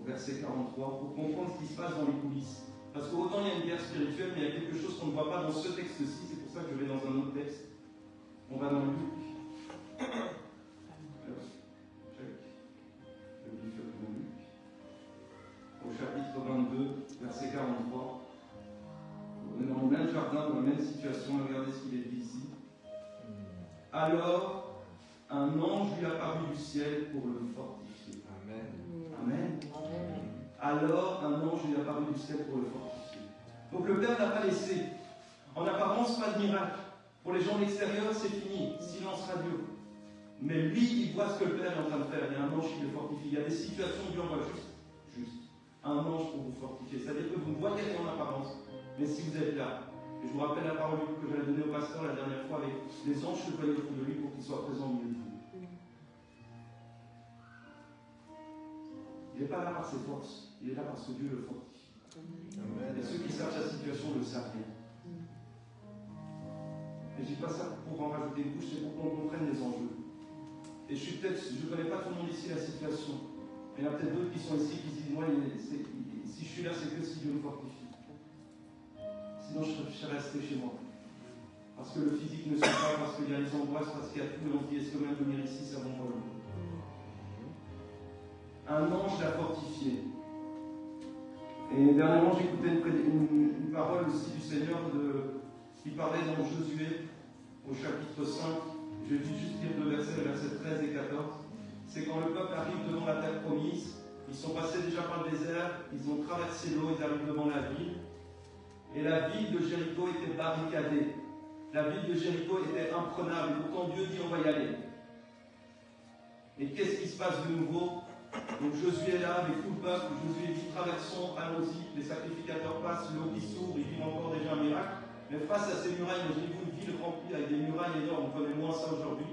au verset 43, pour comprendre ce qui se passe dans les coulisses. Parce qu'autant il y a une guerre spirituelle, mais il y a quelque chose qu'on ne voit pas dans ce texte-ci, c'est pour ça que je vais dans un autre texte. On va dans Luc. Au chapitre 22, verset 43. On est dans le même jardin, dans la même situation, regardez ce qu'il est dit ici. Alors, un ange lui apparut du ciel pour le fortifier. Amen. Amen. Alors, un ange lui apparut du ciel pour le fortifier. Donc le Père n'a pas laissé. En apparence, pas de miracle. Pour les gens de l'extérieur, c'est fini. Silence radio. Mais lui, il voit ce que le Père est en train de faire. Il y a un ange qui le fortifie. Il y a des situations où Dieu envoie juste un ange pour vous fortifier. C'est-à-dire que vous ne voyez rien en apparence. Mais si vous êtes là, et je vous rappelle la parole que j'avais donnée au pasteur la dernière fois avec les anges que vous voyez autour de lui pour qu'ils soient présents au milieu de vous. Il n'est pas là par ses forces. Il est là parce que Dieu le fortifie. Amen. Et ceux qui savent sa situation le savent bien. Et je ne dis pas ça pour en rajouter une couche, c'est pour qu'on comprenne les enjeux. Et je ne connais pas tout le monde ici la situation. Mais il y en a peut-être d'autres qui sont ici qui disent, moi, si je suis là, c'est que si Dieu me fortifie. Sinon, je serais resté chez moi. Parce que le physique ne suit pas, parce qu'il y a les angoisses, parce qu'il y a tout, et on se dit, est-ce que même venir ici, ça va me voler. Un ange l'a fortifié. Et dernièrement, j'écoutais une parole aussi du Seigneur qui parlait dans Josué, au chapitre 5. Je vais juste lire 2 versets, le verset 13 et 14. C'est quand le peuple arrive devant la terre promise. Ils sont passés déjà par le désert, ils ont traversé l'eau, ils arrivent devant la ville. Et la ville de Jéricho était barricadée. La ville de Jéricho était imprenable. Et pourtant Dieu dit on va y aller. Et qu'est-ce qui se passe de nouveau? Donc Josué est là avec tout le peuple. Josué dit traversons, allons-y. Les sacrificateurs passent, l'eau qui s'ouvre, ils vivent encore déjà un miracle. Mais face à ces murailles, imaginez-vous une ville remplie avec des murailles énormes. On connaît moins ça aujourd'hui.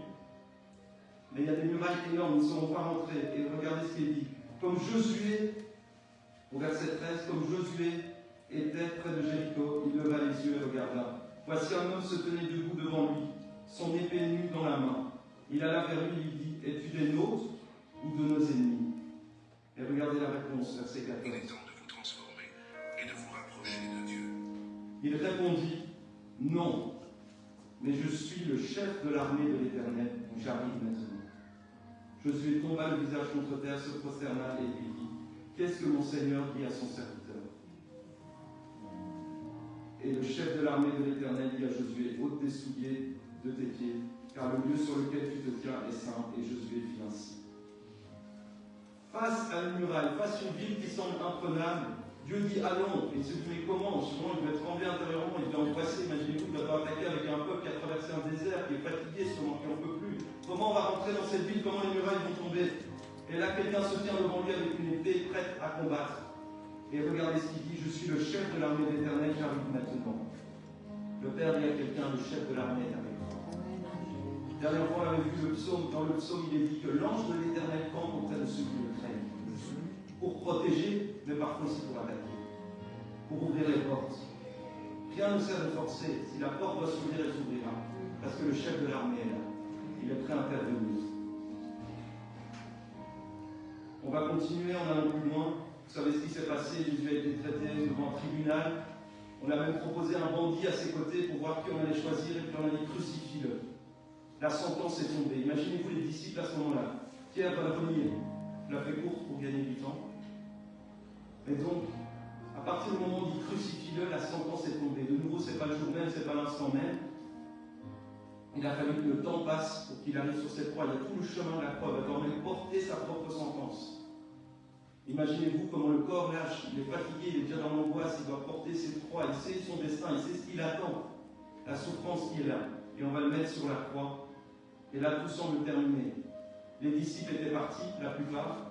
Mais il y a des murailles énormes, ils ne seront pas rentrés. Et regardez ce qu'il est dit. Comme Josué, au verset 13, comme Josué était près de Jéricho, il leva les yeux et regarda. Voici un homme se tenait debout devant lui, son épée nue dans la main. Il alla vers lui et lui dit, es-tu des nôtres ou de nos ennemis? Et regardez la réponse, verset 14. Il est temps de vous transformer et de vous rapprocher de Dieu. Il répondit, non, mais je suis le chef de l'armée de l'Éternel, donc j'arrive maintenant. Josué tomba le visage contre terre, se prosterna et lui dit, qu'est-ce que mon Seigneur dit à son serviteur? Et le chef de l'armée de l'Éternel dit à Josué, ôte tes souliers de tes pieds, car le lieu sur lequel tu te tiens est saint. Et Josué fit ainsi. Face à une muraille, face à une ville qui semble imprenable, Dieu dit allons. Et il se dit mais comment? Souvent il devait trembler intérieurement, il devait angoisser. Imaginez-vous, il doit attaquer avec un peuple qui a traversé un désert, qui est fatigué, sûrement qui n'en peut plus. Comment on va rentrer dans cette ville? Comment les murailles vont tomber? Et là quelqu'un se tient devant lui avec une épée prête à combattre. Et regardez ce qu'il dit, je suis le chef de l'armée de l'Éternel, j'arrive maintenant. Le Père dit à quelqu'un, le chef de l'armée arrive. Dernière fois, on avait vu le psaume, dans le psaume, il est dit que l'ange de l'Éternel campe auprès de ceux qui le craignent. Pour protéger, mais parfois aussi pour attaquer. Pour ouvrir les portes. Rien ne sert de forcer. Si la porte doit s'ouvrir, elle s'ouvrira. Parce que le chef de l'armée est là. Il est prêt à intervenir. On va continuer en allant plus loin. Vous savez ce qui s'est passé, Jésus a été traité devant un tribunal. On a même proposé un bandit à ses côtés pour voir qui on allait choisir et puis on a dit crucifie-le. La sentence est tombée. Imaginez-vous les disciples à ce moment-là. Pierre va renier. Il a fait court pour gagner du temps. Et donc, à partir du moment où on dit crucifie-le, la sentence est tombée. De nouveau, ce n'est pas le jour même, ce n'est pas l'instant même. Il a fallu que le temps passe pour qu'il arrive sur cette croix. Il y a tout le chemin de la croix. Il va quand même porter sa propre sentence. Imaginez-vous comment le corps lâche, il est fatigué, il est déjà dans l'angoisse, il doit porter cette croix, il sait son destin, il sait ce qu'il attend, la souffrance qui est là. Et on va le mettre sur la croix. Et là, tout semble terminé. Les disciples étaient partis, la plupart.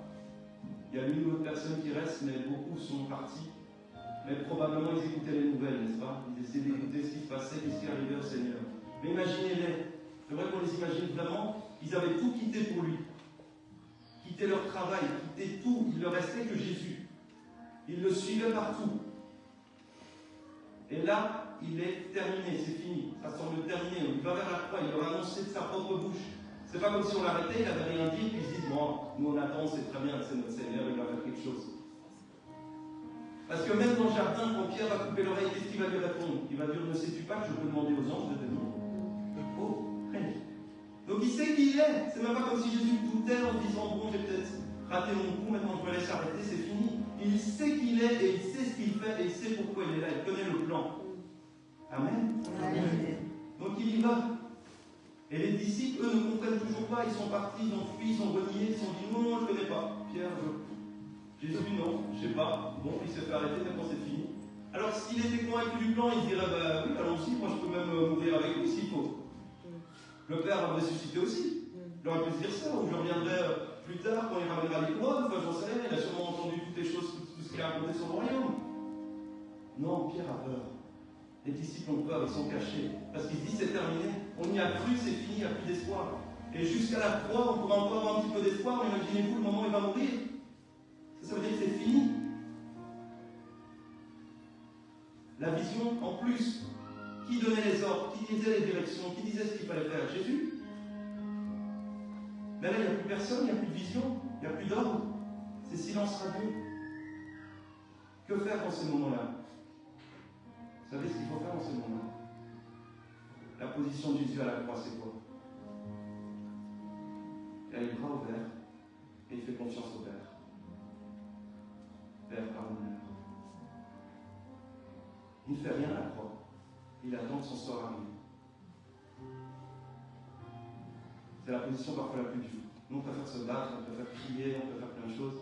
Il y a une ou autre personne qui reste, mais beaucoup sont partis. Mais probablement, ils écoutaient les nouvelles, n'est-ce pas? Ils essayaient d'écouter ce qui se passait, ce qui arrivait au Seigneur. Mais imaginez-les. C'est vrai qu'on les imagine vraiment. Ils avaient tout quitté pour lui. Quitter leur travail, quitter tout, il ne leur restait que Jésus. Ils le suivaient partout. Et là, il est terminé, c'est fini. Ça semble terminé. Il va vers la croix, il leur a annoncé de sa propre bouche. C'est pas comme si on l'arrêtait, il n'avait rien dit, puis il se dit, bon, nous on attend, c'est très bien, c'est notre Seigneur, il va faire quelque chose. Parce que même dans le jardin, quand Pierre va couper l'oreille, qu'est-ce qu'il va lui répondre? Il va dire, ne sais-tu pas que je peux demander aux anges de venir? Oh, donc il sait qui il est. C'est même pas comme si Jésus doutait en disant bon, j'ai peut-être raté mon coup, maintenant je me laisse arrêter, c'est fini. Il sait qui il est et il sait ce qu'il fait et il sait pourquoi il est là. Il connaît le plan. Amen. Amen. Donc il y va. Et les disciples, eux, ne comprennent toujours pas. Ils sont partis, ils ont fui, ils ont renié, ils se sont dit non, je ne connais pas. Pierre, Jésus, non, je ne sais pas. Bon, il s'est fait arrêter, maintenant c'est fini. Alors s'il était convaincu du plan, il dirait bah oui, allons-y, moi je peux même mourir avec lui s'il faut. Le Père va me ressusciter aussi. Il aurait pu se dire ça, ou je reviendrai plus tard quand il ramènera les couronnes, enfin j'en sais rien, il a sûrement entendu toutes les choses, tout ce qu'il a raconté sur le royaume. Non, Pierre a peur. Les disciples ont peur, ils sont cachés. Parce qu'ils se disent c'est terminé, on y a cru, c'est fini, il n'y a plus d'espoir. Et jusqu'à la croix, on pourra encore avoir un petit peu d'espoir, mais imaginez-vous le moment où il va mourir. Ça veut dire que c'est fini. La vision, en plus, qui donnait les ordres, qui disait les directions, qui disait ce qu'il fallait faire? Jésus. Mais là, il n'y a plus personne, il n'y a plus de vision, il n'y a plus d'ordre. C'est silence radieux. Que faire dans ces moments-là? Vous savez ce qu'il faut faire dans ces moments-là? La position de Jésus à la croix, c'est quoi? Il a les bras ouverts et il fait confiance au Père. Père, pardonne-leur. Il ne fait rien à la croix. Il attend que son sort arrive. Vous C'est la position parfois la plus dure. Nous, on préfère se battre, on préfère crier, on préfère plein de choses.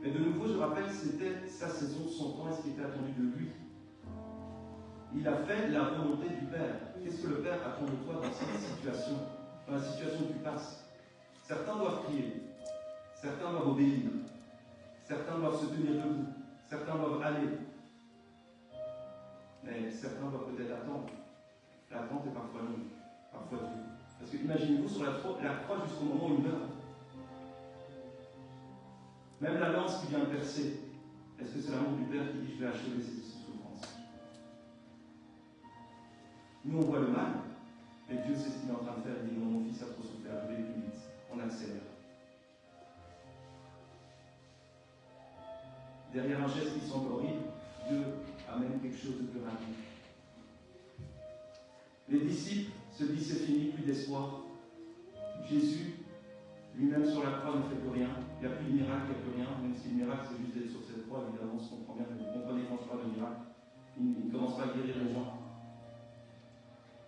Mais de nouveau, je rappelle, c'était sa saison, son temps et ce qui était attendu de lui. Il a fait la volonté du Père. Qu'est-ce que le Père attend de toi dans cette situation, dans la situation que tu passes? Certains doivent prier, certains doivent obéir, certains doivent se tenir debout, certains doivent aller. Mais certains doivent peut-être attendre. L'attente est parfois longue, parfois dure. Parce que imaginez-vous sur la croix jusqu'au moment où il meurt. Même la lance qui vient percer, est-ce que c'est l'amour du Père qui dit je vais achever cette souffrance? Nous on voit le mal, et Dieu sait ce qu'il est en train de faire. Il dit non, mon fils a trop souffert, je vais plus vite. On accélère. Derrière un geste qui semble horrible, Dieu amène quelque chose de plus rapide. Les disciples se disent c'est fini, plus d'espoir. Jésus, lui-même sur la croix, ne fait plus rien. Il n'y a plus de miracle, il n'y a plus rien. Même si le miracle c'est juste d'être sur cette croix, évidemment, on se comprend bien que vous comprenez quand je parle de miracle. Il ne commence pas à guérir les gens.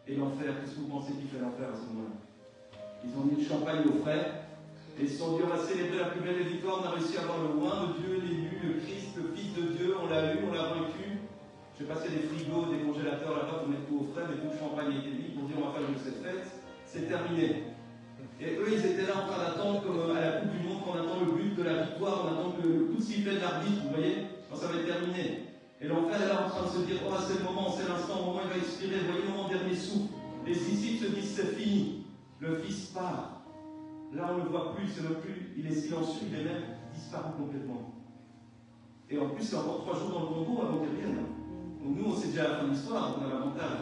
Et l'enfer, qu'est-ce que vous pensez qu'il fait l'enfer à ce moment-là? Ils ont mis le champagne au frais et ils se sont dit on va célébrer la plus belle des victoires, on a réussi à voir le roi de Dieu, l'élu, le Christ, le Fils de Dieu, on l'a eu, on l'a vaincu. J'ai passé des frigos, des congélateurs là-bas pour mettre tout au frais, mais tout le champagne a été mis pour dire on va faire cette fête, c'est terminé. Et eux ils étaient là en train d'attendre comme à la Coupe du Monde, quand on attend le but de la victoire, on attend que le coup de sifflet de l'arbitre, vous voyez, quand ça va être terminé. Et l'enfer est là en train de se dire oh c'est le moment, c'est l'instant, au moment où il va expirer, voyez le moment dernier souffle. Les disciples se disent c'est fini. Le Fils part. Là, on ne le voit plus, c'est même plus, il est silencieux, il est même disparu complètement. Et en plus, c'est encore 3 jours dans le Congo avant qu'il revienne. Donc nous, on sait déjà la fin de l'histoire, on a l'avantage.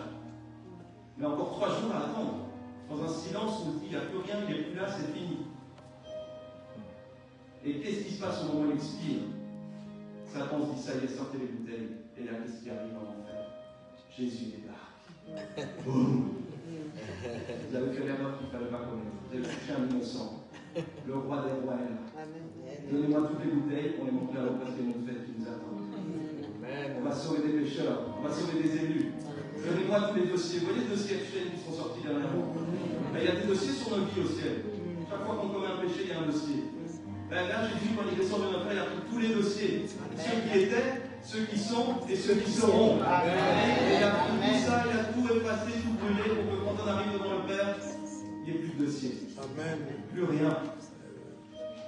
Mais encore 3 jours à attendre. Dans un silence où on se dit, il n'y a plus rien, il n'est plus là, c'est fini. Et qu'est-ce qui se passe au moment où il expire? Satan se dit, ça y est, sortez les bouteilles. Et là, qu'est-ce qui arrive en enfer? Jésus débarque. Boum. Vous avez fait l'erreur qu'il ne fallait pas commettre. Vous avez touché un innocent. Le roi des rois est là. Donnez-moi toutes les bouteilles pour les montrer à l'autre parce qu'il y a une fête qui nous attend. On va sauver des pécheurs, on va sauver des élus. Donnez-moi tous les dossiers. Vous voyez les dossiers actuels qui sont sortis dernièrement? Il y a des dossiers sur nos vies au ciel. Chaque fois qu'on commet un péché, il y a un dossier. Là, Jésus, quand il descend de notre frère, il a pris tous les dossiers. Ceux qui étaient, ceux qui sont et ceux qui seront. Et il a pris tout ça, il a tout effacé, tout brûlé pour que quand on arrive devant le Père, il n'y ait plus de dossier. Plus rien.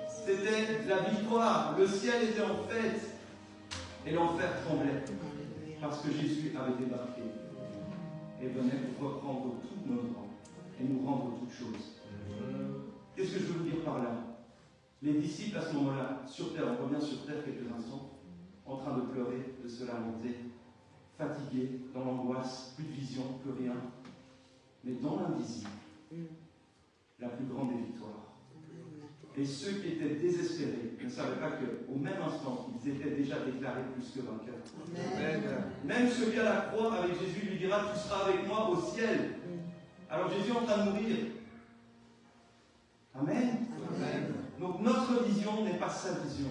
C'était la victoire. Le ciel était en fête. Et l'enfer tremblait. Parce que Jésus avait débarqué. Et venait pour reprendre tous nos droits. Et nous rendre toutes choses. Qu'est-ce que je veux vous dire par là? Les disciples à ce moment-là, sur terre, on revient sur terre quelques instants, en train de pleurer, de se lamenter, fatigués, dans l'angoisse, plus de vision, plus rien. Mais dans l'invisible, la plus grande des victoires. Et ceux qui étaient désespérés ne savaient pas qu'au même instant, ils étaient déjà déclarés plus que vainqueurs. Amen. Même celui à la croix avec Jésus lui dira, tu seras avec moi au ciel. Alors Jésus est en train de mourir. Amen. Amen. Donc notre vision n'est pas sa vision.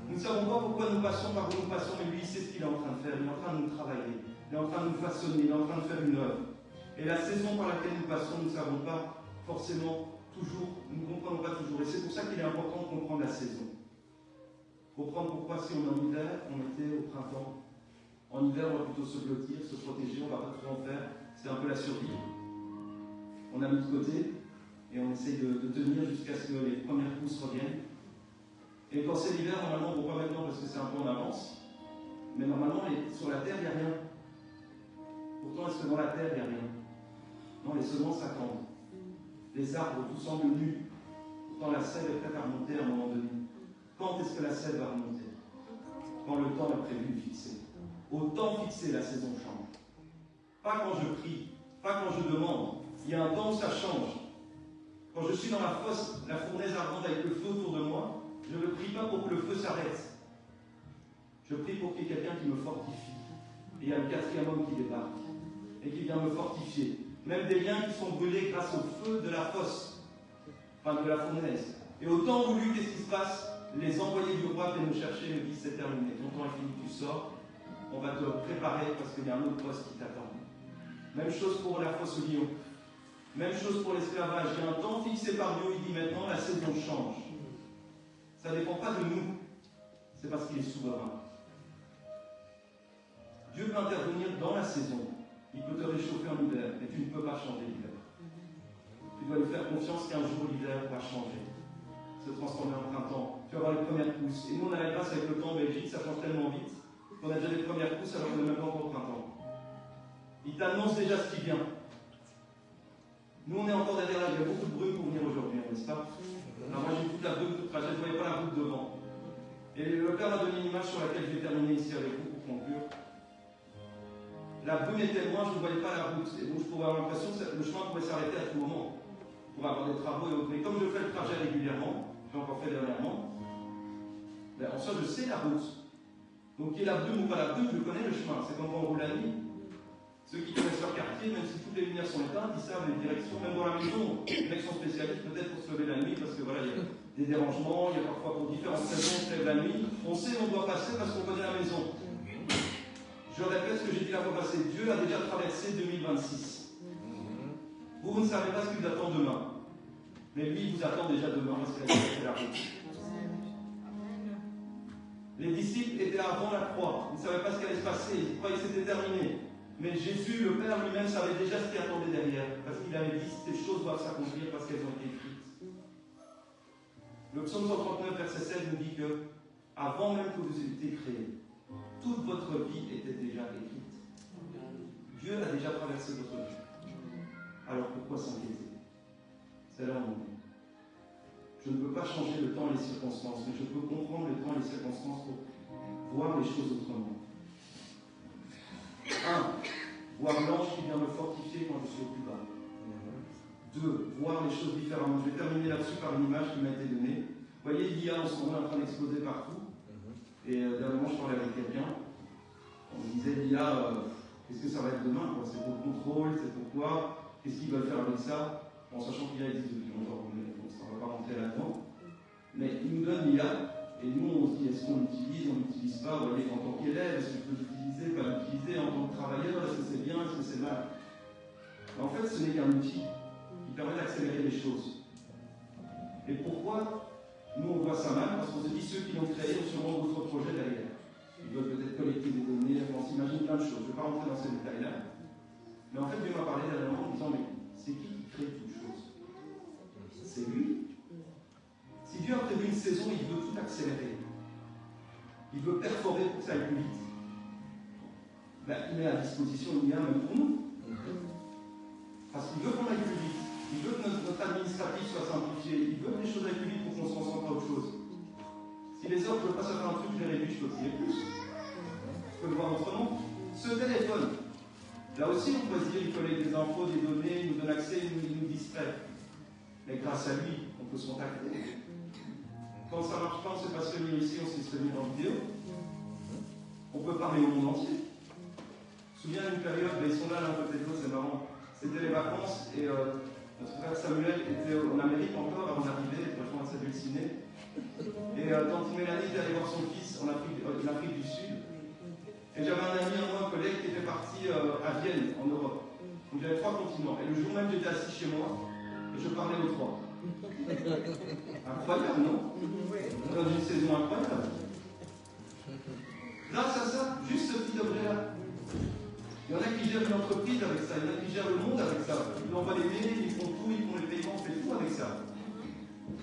Nous ne savons pas pourquoi nous passons par où nous passons, mais lui, il sait ce qu'il est en train de faire. Il est en train de nous travailler. Il est en train de nous façonner. Il est en train de faire une œuvre. Et la saison par laquelle nous passons, nous ne savons pas forcément toujours, nous ne comprenons pas toujours. Et c'est pour ça qu'il est important de comprendre la saison. Comprendre pourquoi si on est en hiver, on était au printemps. En hiver, on va plutôt se blottir, se protéger, on ne va pas trop en faire. C'est un peu la survie. On a mis de côté et on essaye de tenir jusqu'à ce que les premières pousses reviennent. Et quand c'est l'hiver, normalement, bon pas maintenant parce que c'est un peu en avance, mais normalement, sur la terre, il n'y a rien. Pourtant, est-ce que dans la terre, il n'y a rien? Non, les semences attendent. Les arbres, tout semble nus. Pourtant, la sève est prête à remonter à un moment donné. Quand est-ce que la sève va remonter? Quand le temps est prévu, fixé. Au temps fixé, la saison change. Pas quand je prie, pas quand je demande. Il y a un temps où ça change. Quand je suis dans la fosse, la fournaise ardente avec le feu autour de moi, je ne prie pas pour que le feu s'arrête. Je prie pour qu'il y ait quelqu'un qui me fortifie. Et il y a le 4e homme qui débarque et qui vient me fortifier. Même des liens qui sont brûlés grâce au feu de la fosse, enfin de la fournaise. Et au temps voulu, qu'est-ce qui se passe? Les envoyés du roi viennent me chercher et me disent c'est terminé, ton temps est fini, tu sors, on va te préparer parce qu'il y a un autre poste qui t'attend. Même chose pour la fosse au lion. Même chose pour l'esclavage. Il y a un temps fixé par Dieu, il dit maintenant la saison change. Ça ne dépend pas de nous, c'est parce qu'il est souverain. Dieu peut intervenir dans la saison. Il peut te réchauffer en hiver, mais tu ne peux pas changer l'hiver. Tu dois lui faire confiance qu'un jour l'hiver va changer, se transformer en printemps. Tu vas avoir les premières pousses. Et nous, on a la grâce avec le temps en Belgique, ça change tellement vite qu'on a déjà les premières pousses alors qu'on n'est même pas encore au printemps. Il t'annonce déjà ce qui vient. Nous, on est encore derrière là, il y a beaucoup de brume pour venir aujourd'hui, n'est-ce pas? Alors moi, j'ai toute la brume toute trajet, je ne voyais pas la route devant. Et le Père m'a donné une image sur laquelle je vais terminer ici avec vous pour conclure. La brume était loin, je ne voyais pas la route. Et donc, je pouvais avoir l'impression que le chemin pouvait s'arrêter à tout moment pour avoir des travaux et autres. Mais comme je fais le trajet régulièrement, j'ai encore fait dernièrement, ben, en soi, je sais la route. Donc, qu'il y ait la brume ou pas la brume, je connais le chemin. C'est comme quand on roule la nuit. Ceux qui connaissent leur quartier, même si toutes les lumières sont éteintes, ils savent les directions, même dans la maison, une direction spécialiste, peut-être pour se lever la nuit, parce que voilà, il y a des dérangements, il y a parfois pour différentes raisons, on se lève la nuit, on sait où on doit passer parce qu'on connaît la maison. Je répète ce que j'ai dit la fois passée, Dieu a déjà traversé 2026. Vous ne savez pas ce qui vous attend demain, mais lui, il vous attend déjà demain parce qu'il a déjà fait la route. Les disciples étaient avant la croix, ils ne savaient pas ce qui allait se passer, ils croyaient que c'était terminé. Mais Jésus, le Père lui-même, savait déjà ce qui attendait derrière, parce qu'il avait dit ces choses doivent s'accomplir parce qu'elles ont été écrites. Le psaume 139, verset 16 nous dit que, avant même que vous ayez été créés, toute votre vie était déjà écrite. Dieu a déjà traversé votre vie. Alors pourquoi s'inquiéter? C'est là où on est. Je ne peux pas changer le temps et les circonstances, mais je peux comprendre le temps et les circonstances pour voir les choses autrement. 1. Voir l'ange qui vient me fortifier quand je suis au plus bas. 2. Voir les choses différemment. Je vais terminer là-dessus par une image qui m'a été donnée. Vous voyez, l'IA en ce moment est en train d'exploser partout. Et dernièrement, je parlais avec quelqu'un. On me disait, l'IA, qu'est-ce que ça va être demain? C'est pour le contrôle, c'est pourquoi? Qu'est-ce qu'ils veulent faire avec ça? En sachant qu'il y a existe depuis longtemps, on ne va pas rentrer là-dedans. Mais ils nous donnent l'IA. Et nous, on se dit, est-ce qu'on l'utilise, on ne l'utilise pas? Vous voyez, en tant qu'élève, est-ce que je peux l'utiliser, pas l'utiliser? En tant que travailleur, est-ce que c'est bien, est-ce que c'est mal? Mais en fait, ce n'est qu'un outil qui permet d'accélérer les choses. Et pourquoi nous, on voit ça mal? Parce qu'on se dit, ceux qui l'ont créé ont sûrement d'autres projets derrière. Ils veulent peut-être collecter des données, on s'imagine plein de choses. Je ne vais pas rentrer dans ces détails-là. Mais en fait, Dieu m'a parlé dernièrement en disant, mais c'est qui crée toute chose? C'est lui. Si Dieu a prévu une saison, il veut tout accélérer. Il veut perforer pour que ça aille plus vite. Ben, il met à disposition l'IA même pour nous. Parce qu'il veut qu'on aille plus vite. Il veut que notre administratif soit simplifié. Il veut que les choses aillent plus vite pour qu'on se concentre à autre chose. Si les autres ne veulent pas savoir un truc, je les réduis, je peux payer plus. Je peux le voir autrement. Ce téléphone, là aussi on peut se dire, il collecte des infos, des données, il nous donne accès, il nous distrait. Mais grâce à lui, on peut se contacter. Quand ça ne marche pas, on ne sait pas se réunir ici, on sait se réunir en vidéo. On peut parler au monde entier. Je me souviens d'une période, ils sont là l'un côté de l'autre, c'est marrant. C'était les vacances et notre frère Samuel était en Amérique encore avant d'arriver, il rejoint sa dulcinée. Et tante Mélanie était allée voir son fils en Afrique du Sud. Et j'avais un ami, un collègue qui était parti à Vienne, en Europe. Donc j'avais 3 continents. Et le jour même, j'étais assis chez moi et je parlais aux 3. Incroyable, non? Dans une saison incroyable. Grâce à ça, juste ce petit objet-là. Il y en a qui gèrent une entreprise avec ça, il y en a qui gèrent le monde avec ça. Ils envoient les mails, ils font tout, ils font les paiements, on fait tout avec ça.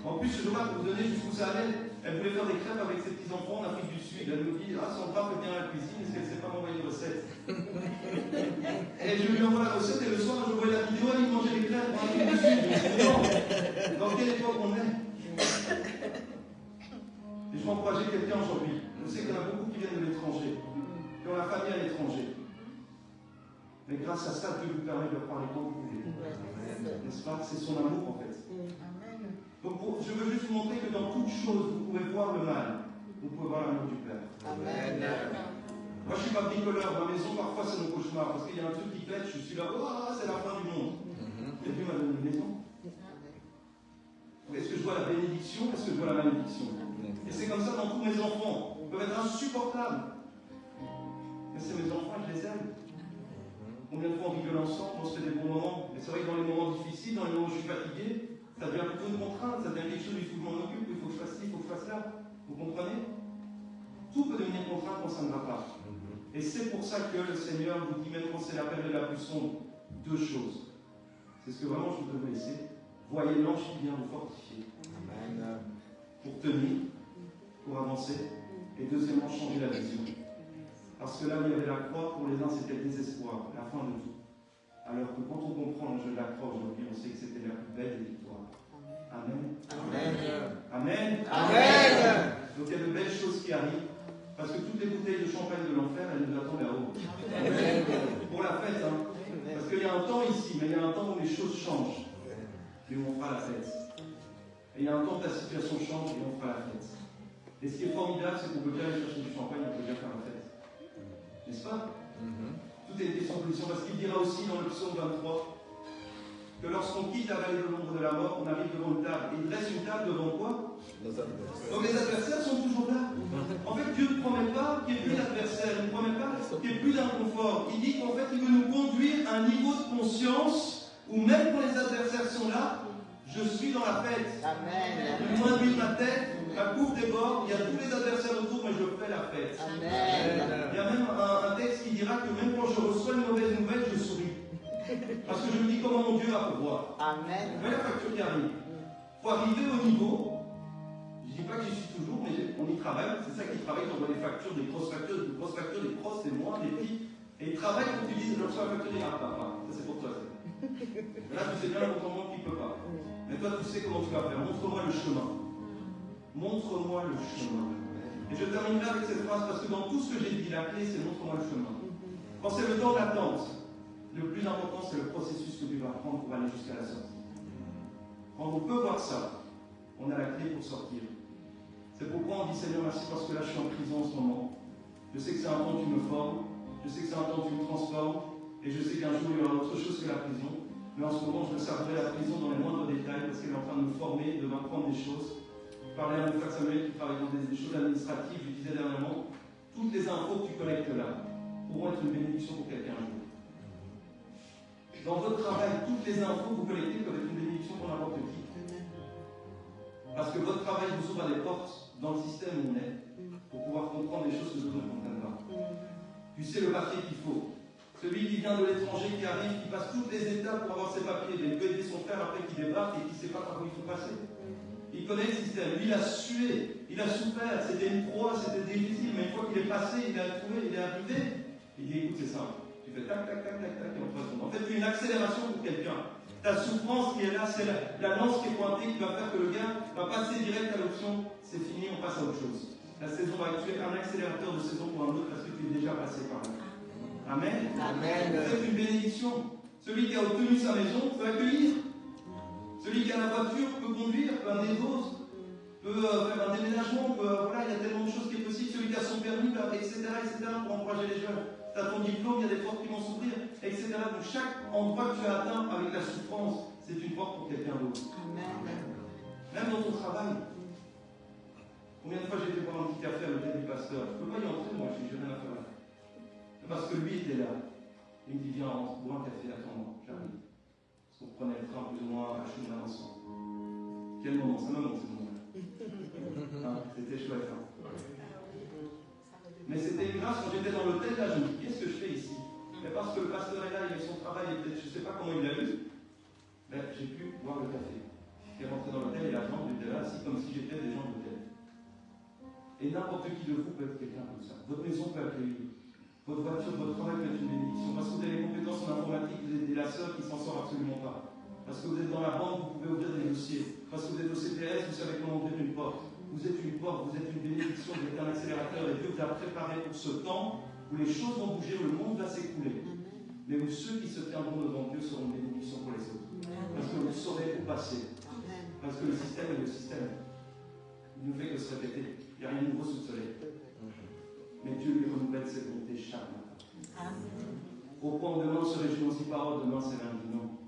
En plus, je ne sais pas pour vous donner jusqu'où ça allait. Elle voulait faire des crêpes avec ses petits-enfants en Afrique du Sud. Elle me dit, ah, Sandra fait bien la cuisine, est-ce qu'elle ne sait pas m'envoyer une recette? Et je lui envoie la recette et le soir, je vois la vidéo, elle mangeait les crêpes en Afrique du Sud. Je me dis, non, dans quelle époque on est? Et je vais encourager quelqu'un aujourd'hui. Je sais qu'il y en a beaucoup qui viennent de l'étranger, qui ont la famille à l'étranger. Mais grâce à ça, Dieu vous permet de parler quand vous voulez. N'est-ce pas? C'est son amour en fait. Donc je veux juste vous montrer que dans toute chose, vous pouvez voir le mal. Vous pouvez voir l'amour du Père. Amen. Moi je ne suis pas bricoleur, ma maison parfois c'est mon cauchemar. Parce qu'il y a un truc qui pète, je suis là, oh c'est la fin du monde. Et Dieu m'a donné une maison. Est-ce que je vois la bénédiction? Est-ce que je vois la malédiction? Et c'est comme ça dans tous mes enfants. Ils peuvent être insupportables. Mais c'est mes enfants, je les aime. Combien de fois on rigole ensemble, on se fait des bons moments. Mais c'est vrai que dans les moments difficiles, dans les moments où je suis fatigué, ça devient plutôt une contrainte, ça devient quelque chose, il faut que je m'en occupe, il faut que je fasse ci, il faut que je fasse là. Vous comprenez? Tout peut devenir contrainte quand ça ne va pas. Et c'est pour ça que le Seigneur vous dit, même quand c'est la période la plus sombre, deux choses. C'est ce que vraiment je voudrais vous laisser. Voyez l'ange qui vient vous fortifier. Amen. Pour tenir, pour avancer. Et deuxièmement, changer la vision. Parce que là où il y avait la croix, pour les uns c'était le désespoir, la fin de tout. Alors que quand on comprend l'enjeu de la croix aujourd'hui, on sait que c'était la plus belle des victoires. Amen. Amen. Amen. Amen. Donc il y a de belles choses qui arrivent. Parce que toutes les bouteilles de champagne de l'enfer, elles nous attendent là-haut. Pour la fête, hein. Parce qu'il y a un temps ici, mais il y a un temps où les choses changent. Et où on fera la fête. Et il y a un temps où ta situation change et on fera la fête. Et ce qui est formidable, c'est qu'on peut bien aller chercher du champagne, on peut bien faire la fête. N'est-ce pas? Tout est une question de position. Parce qu'il dira aussi dans le psaume 23 que lorsqu'on quitte la vallée de l'ombre de la mort, on arrive devant une table. Et il dresse une table devant quoi? Donc les adversaires sont toujours là. En fait, Dieu ne promet pas qu'il n'y ait plus d'adversaires, il ne promet pas qu'il n'y ait plus d'inconfort. Il dit qu'en fait, il veut nous conduire à un niveau de conscience où même quand les adversaires sont là, je suis dans la fête. Amen. Le moins de ma tête, ma coupe déborde, il y a tous les adversaires autour, mais je fais la fête. Amen. Il y a même un texte qui dira que même quand je reçois une mauvaise nouvelle, je souris. Parce que je me dis comment mon Dieu va pouvoir. Amen. Vous voyez la facture qui arrive. Il faut arriver au niveau. Je ne dis pas que j'y suis toujours, mais on y travaille. C'est ça qui travaille. J'envoie des factures, des grosses factures, des grosses factures, des grosses, des moins, des petits. Et ils travaillent pour que tu dises, je reçois la facture, il dit, ah papa, ça c'est pour toi. Là, tu sais bien pour ton monde qui ne peut pas. Mais toi, tu sais comment tu vas faire. Montre-moi le chemin. Montre-moi le chemin. Et je terminerai avec cette phrase parce que dans tout ce que j'ai dit, la clé, c'est montre-moi le chemin. Quand c'est le temps d'attente, le plus important, c'est le processus que tu vas prendre pour aller jusqu'à la sortie. Quand on peut voir ça, on a la clé pour sortir. C'est pourquoi on dit Seigneur, merci parce que là, je suis en prison en ce moment. Je sais que c'est un temps où tu me formes, je sais que c'est un temps où tu me transformes, et je sais qu'un jour, il y aura autre chose que la prison. Mais en ce moment, je me servirai la prison dans les moindres détails parce qu'elle est en train de me former, de m'apprendre des choses. Je parlais à mon frère Samuel qui travaille dans des choses administratives, je lui disais dernièrement, toutes les infos que tu collectes là pourront être une bénédiction pour quelqu'un un jour. Dans votre travail, toutes les infos que vous collectez peuvent être une bénédiction pour n'importe qui. Parce que votre travail vous ouvre à des portes dans le système où on est pour pouvoir comprendre des choses que d'autres ne comprennent pas. Tu sais le papier qu'il faut. Celui qui vient de l'étranger, qui arrive, qui passe toutes les étapes pour avoir ses papiers, il peut aider son frère après qui débarque et qui ne sait pas par où il faut passer. Il connaît le système. Lui, il a sué, il a souffert, c'était une proie, c'était difficile, mais une fois qu'il est passé, il a trouvé, il est arrivé. Il dit écoute, c'est simple. Tu fais tac, tac, tac, tac, tac, et on passe. En fait, tu as une accélération pour quelqu'un. Ta souffrance qui est là, c'est la lance qui est pointée qui va faire que le gars va passer direct à l'option. C'est fini, on passe à autre chose. La saison va être un accélérateur de saison pour un autre parce que tu es déjà passé par là. Amen. Amen. C'est une bénédiction. Celui qui a obtenu sa maison peut accueillir. Celui qui a la voiture peut conduire, peut amener d'autres, peut faire un déménagement, voilà, il y a tellement de choses qui est possible. Celui qui a son permis, etc., pour encourager les jeunes. Tu as ton diplôme, il y a des portes qui vont s'ouvrir, etc. Donc chaque endroit que tu as atteint avec la souffrance, c'est une porte pour quelqu'un d'autre. Même dans ton travail. Combien de fois j'ai été voir un petit café à l'hôtel du pasteur? Je ne peux pas y entrer, moi, je n'ai rien à faire là. Parce que lui était là. Il me dit viens, on se boit un café, attends-moi, j'arrive. Parce qu'on prenait le train plus ou moins à Schumann ensemble. Quel moment, ça m'a monté ce moment-là. C'était chouette. Hein. Mais c'était une grâce, quand j'étais dans l'hôtel, là, je me dis, qu'est-ce que je fais ici? Mais parce que le pasteur est là, il a son travail, et peut-être, je ne sais pas comment il l'a eu, mais j'ai pu boire le café. Il est rentré dans l'hôtel et la jambe était là, assis comme si j'étais des gens de l'hôtel. Et n'importe qui de vous peut être quelqu'un comme ça. Votre maison peut accueillir. Votre voiture, votre travail peut être une bénédiction. Parce que vous avez des compétences en informatique, vous êtes la sœur qui s'en sort absolument pas. Parce que vous êtes dans la banque, vous pouvez ouvrir des dossiers. Parce que vous êtes au CPS, vous savez comment ouvrir une porte. Vous êtes une porte, vous êtes une bénédiction, vous êtes un accélérateur. Et Dieu vous a préparé pour ce temps où les choses vont bouger, où le monde va s'écouler. Mais où ceux qui se tiendront devant Dieu seront une bénédiction pour les autres. Parce que vous saurez où passer. Parce que le système est le système. Il ne fait que se répéter. Il n'y a rien de nouveau sous le soleil. Mais Dieu lui renouvelle ses bontés chaque matin. Au point où demain se réjouit aussi parole, demain c'est lundi. Non.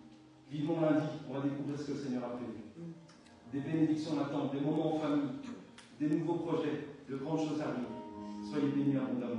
Vivons lundi, on va découvrir ce que le Seigneur a prévu. Des bénédictions m'attendent, des moments en famille, des nouveaux projets, de grandes choses arrivent. Soyez bénis abondamment.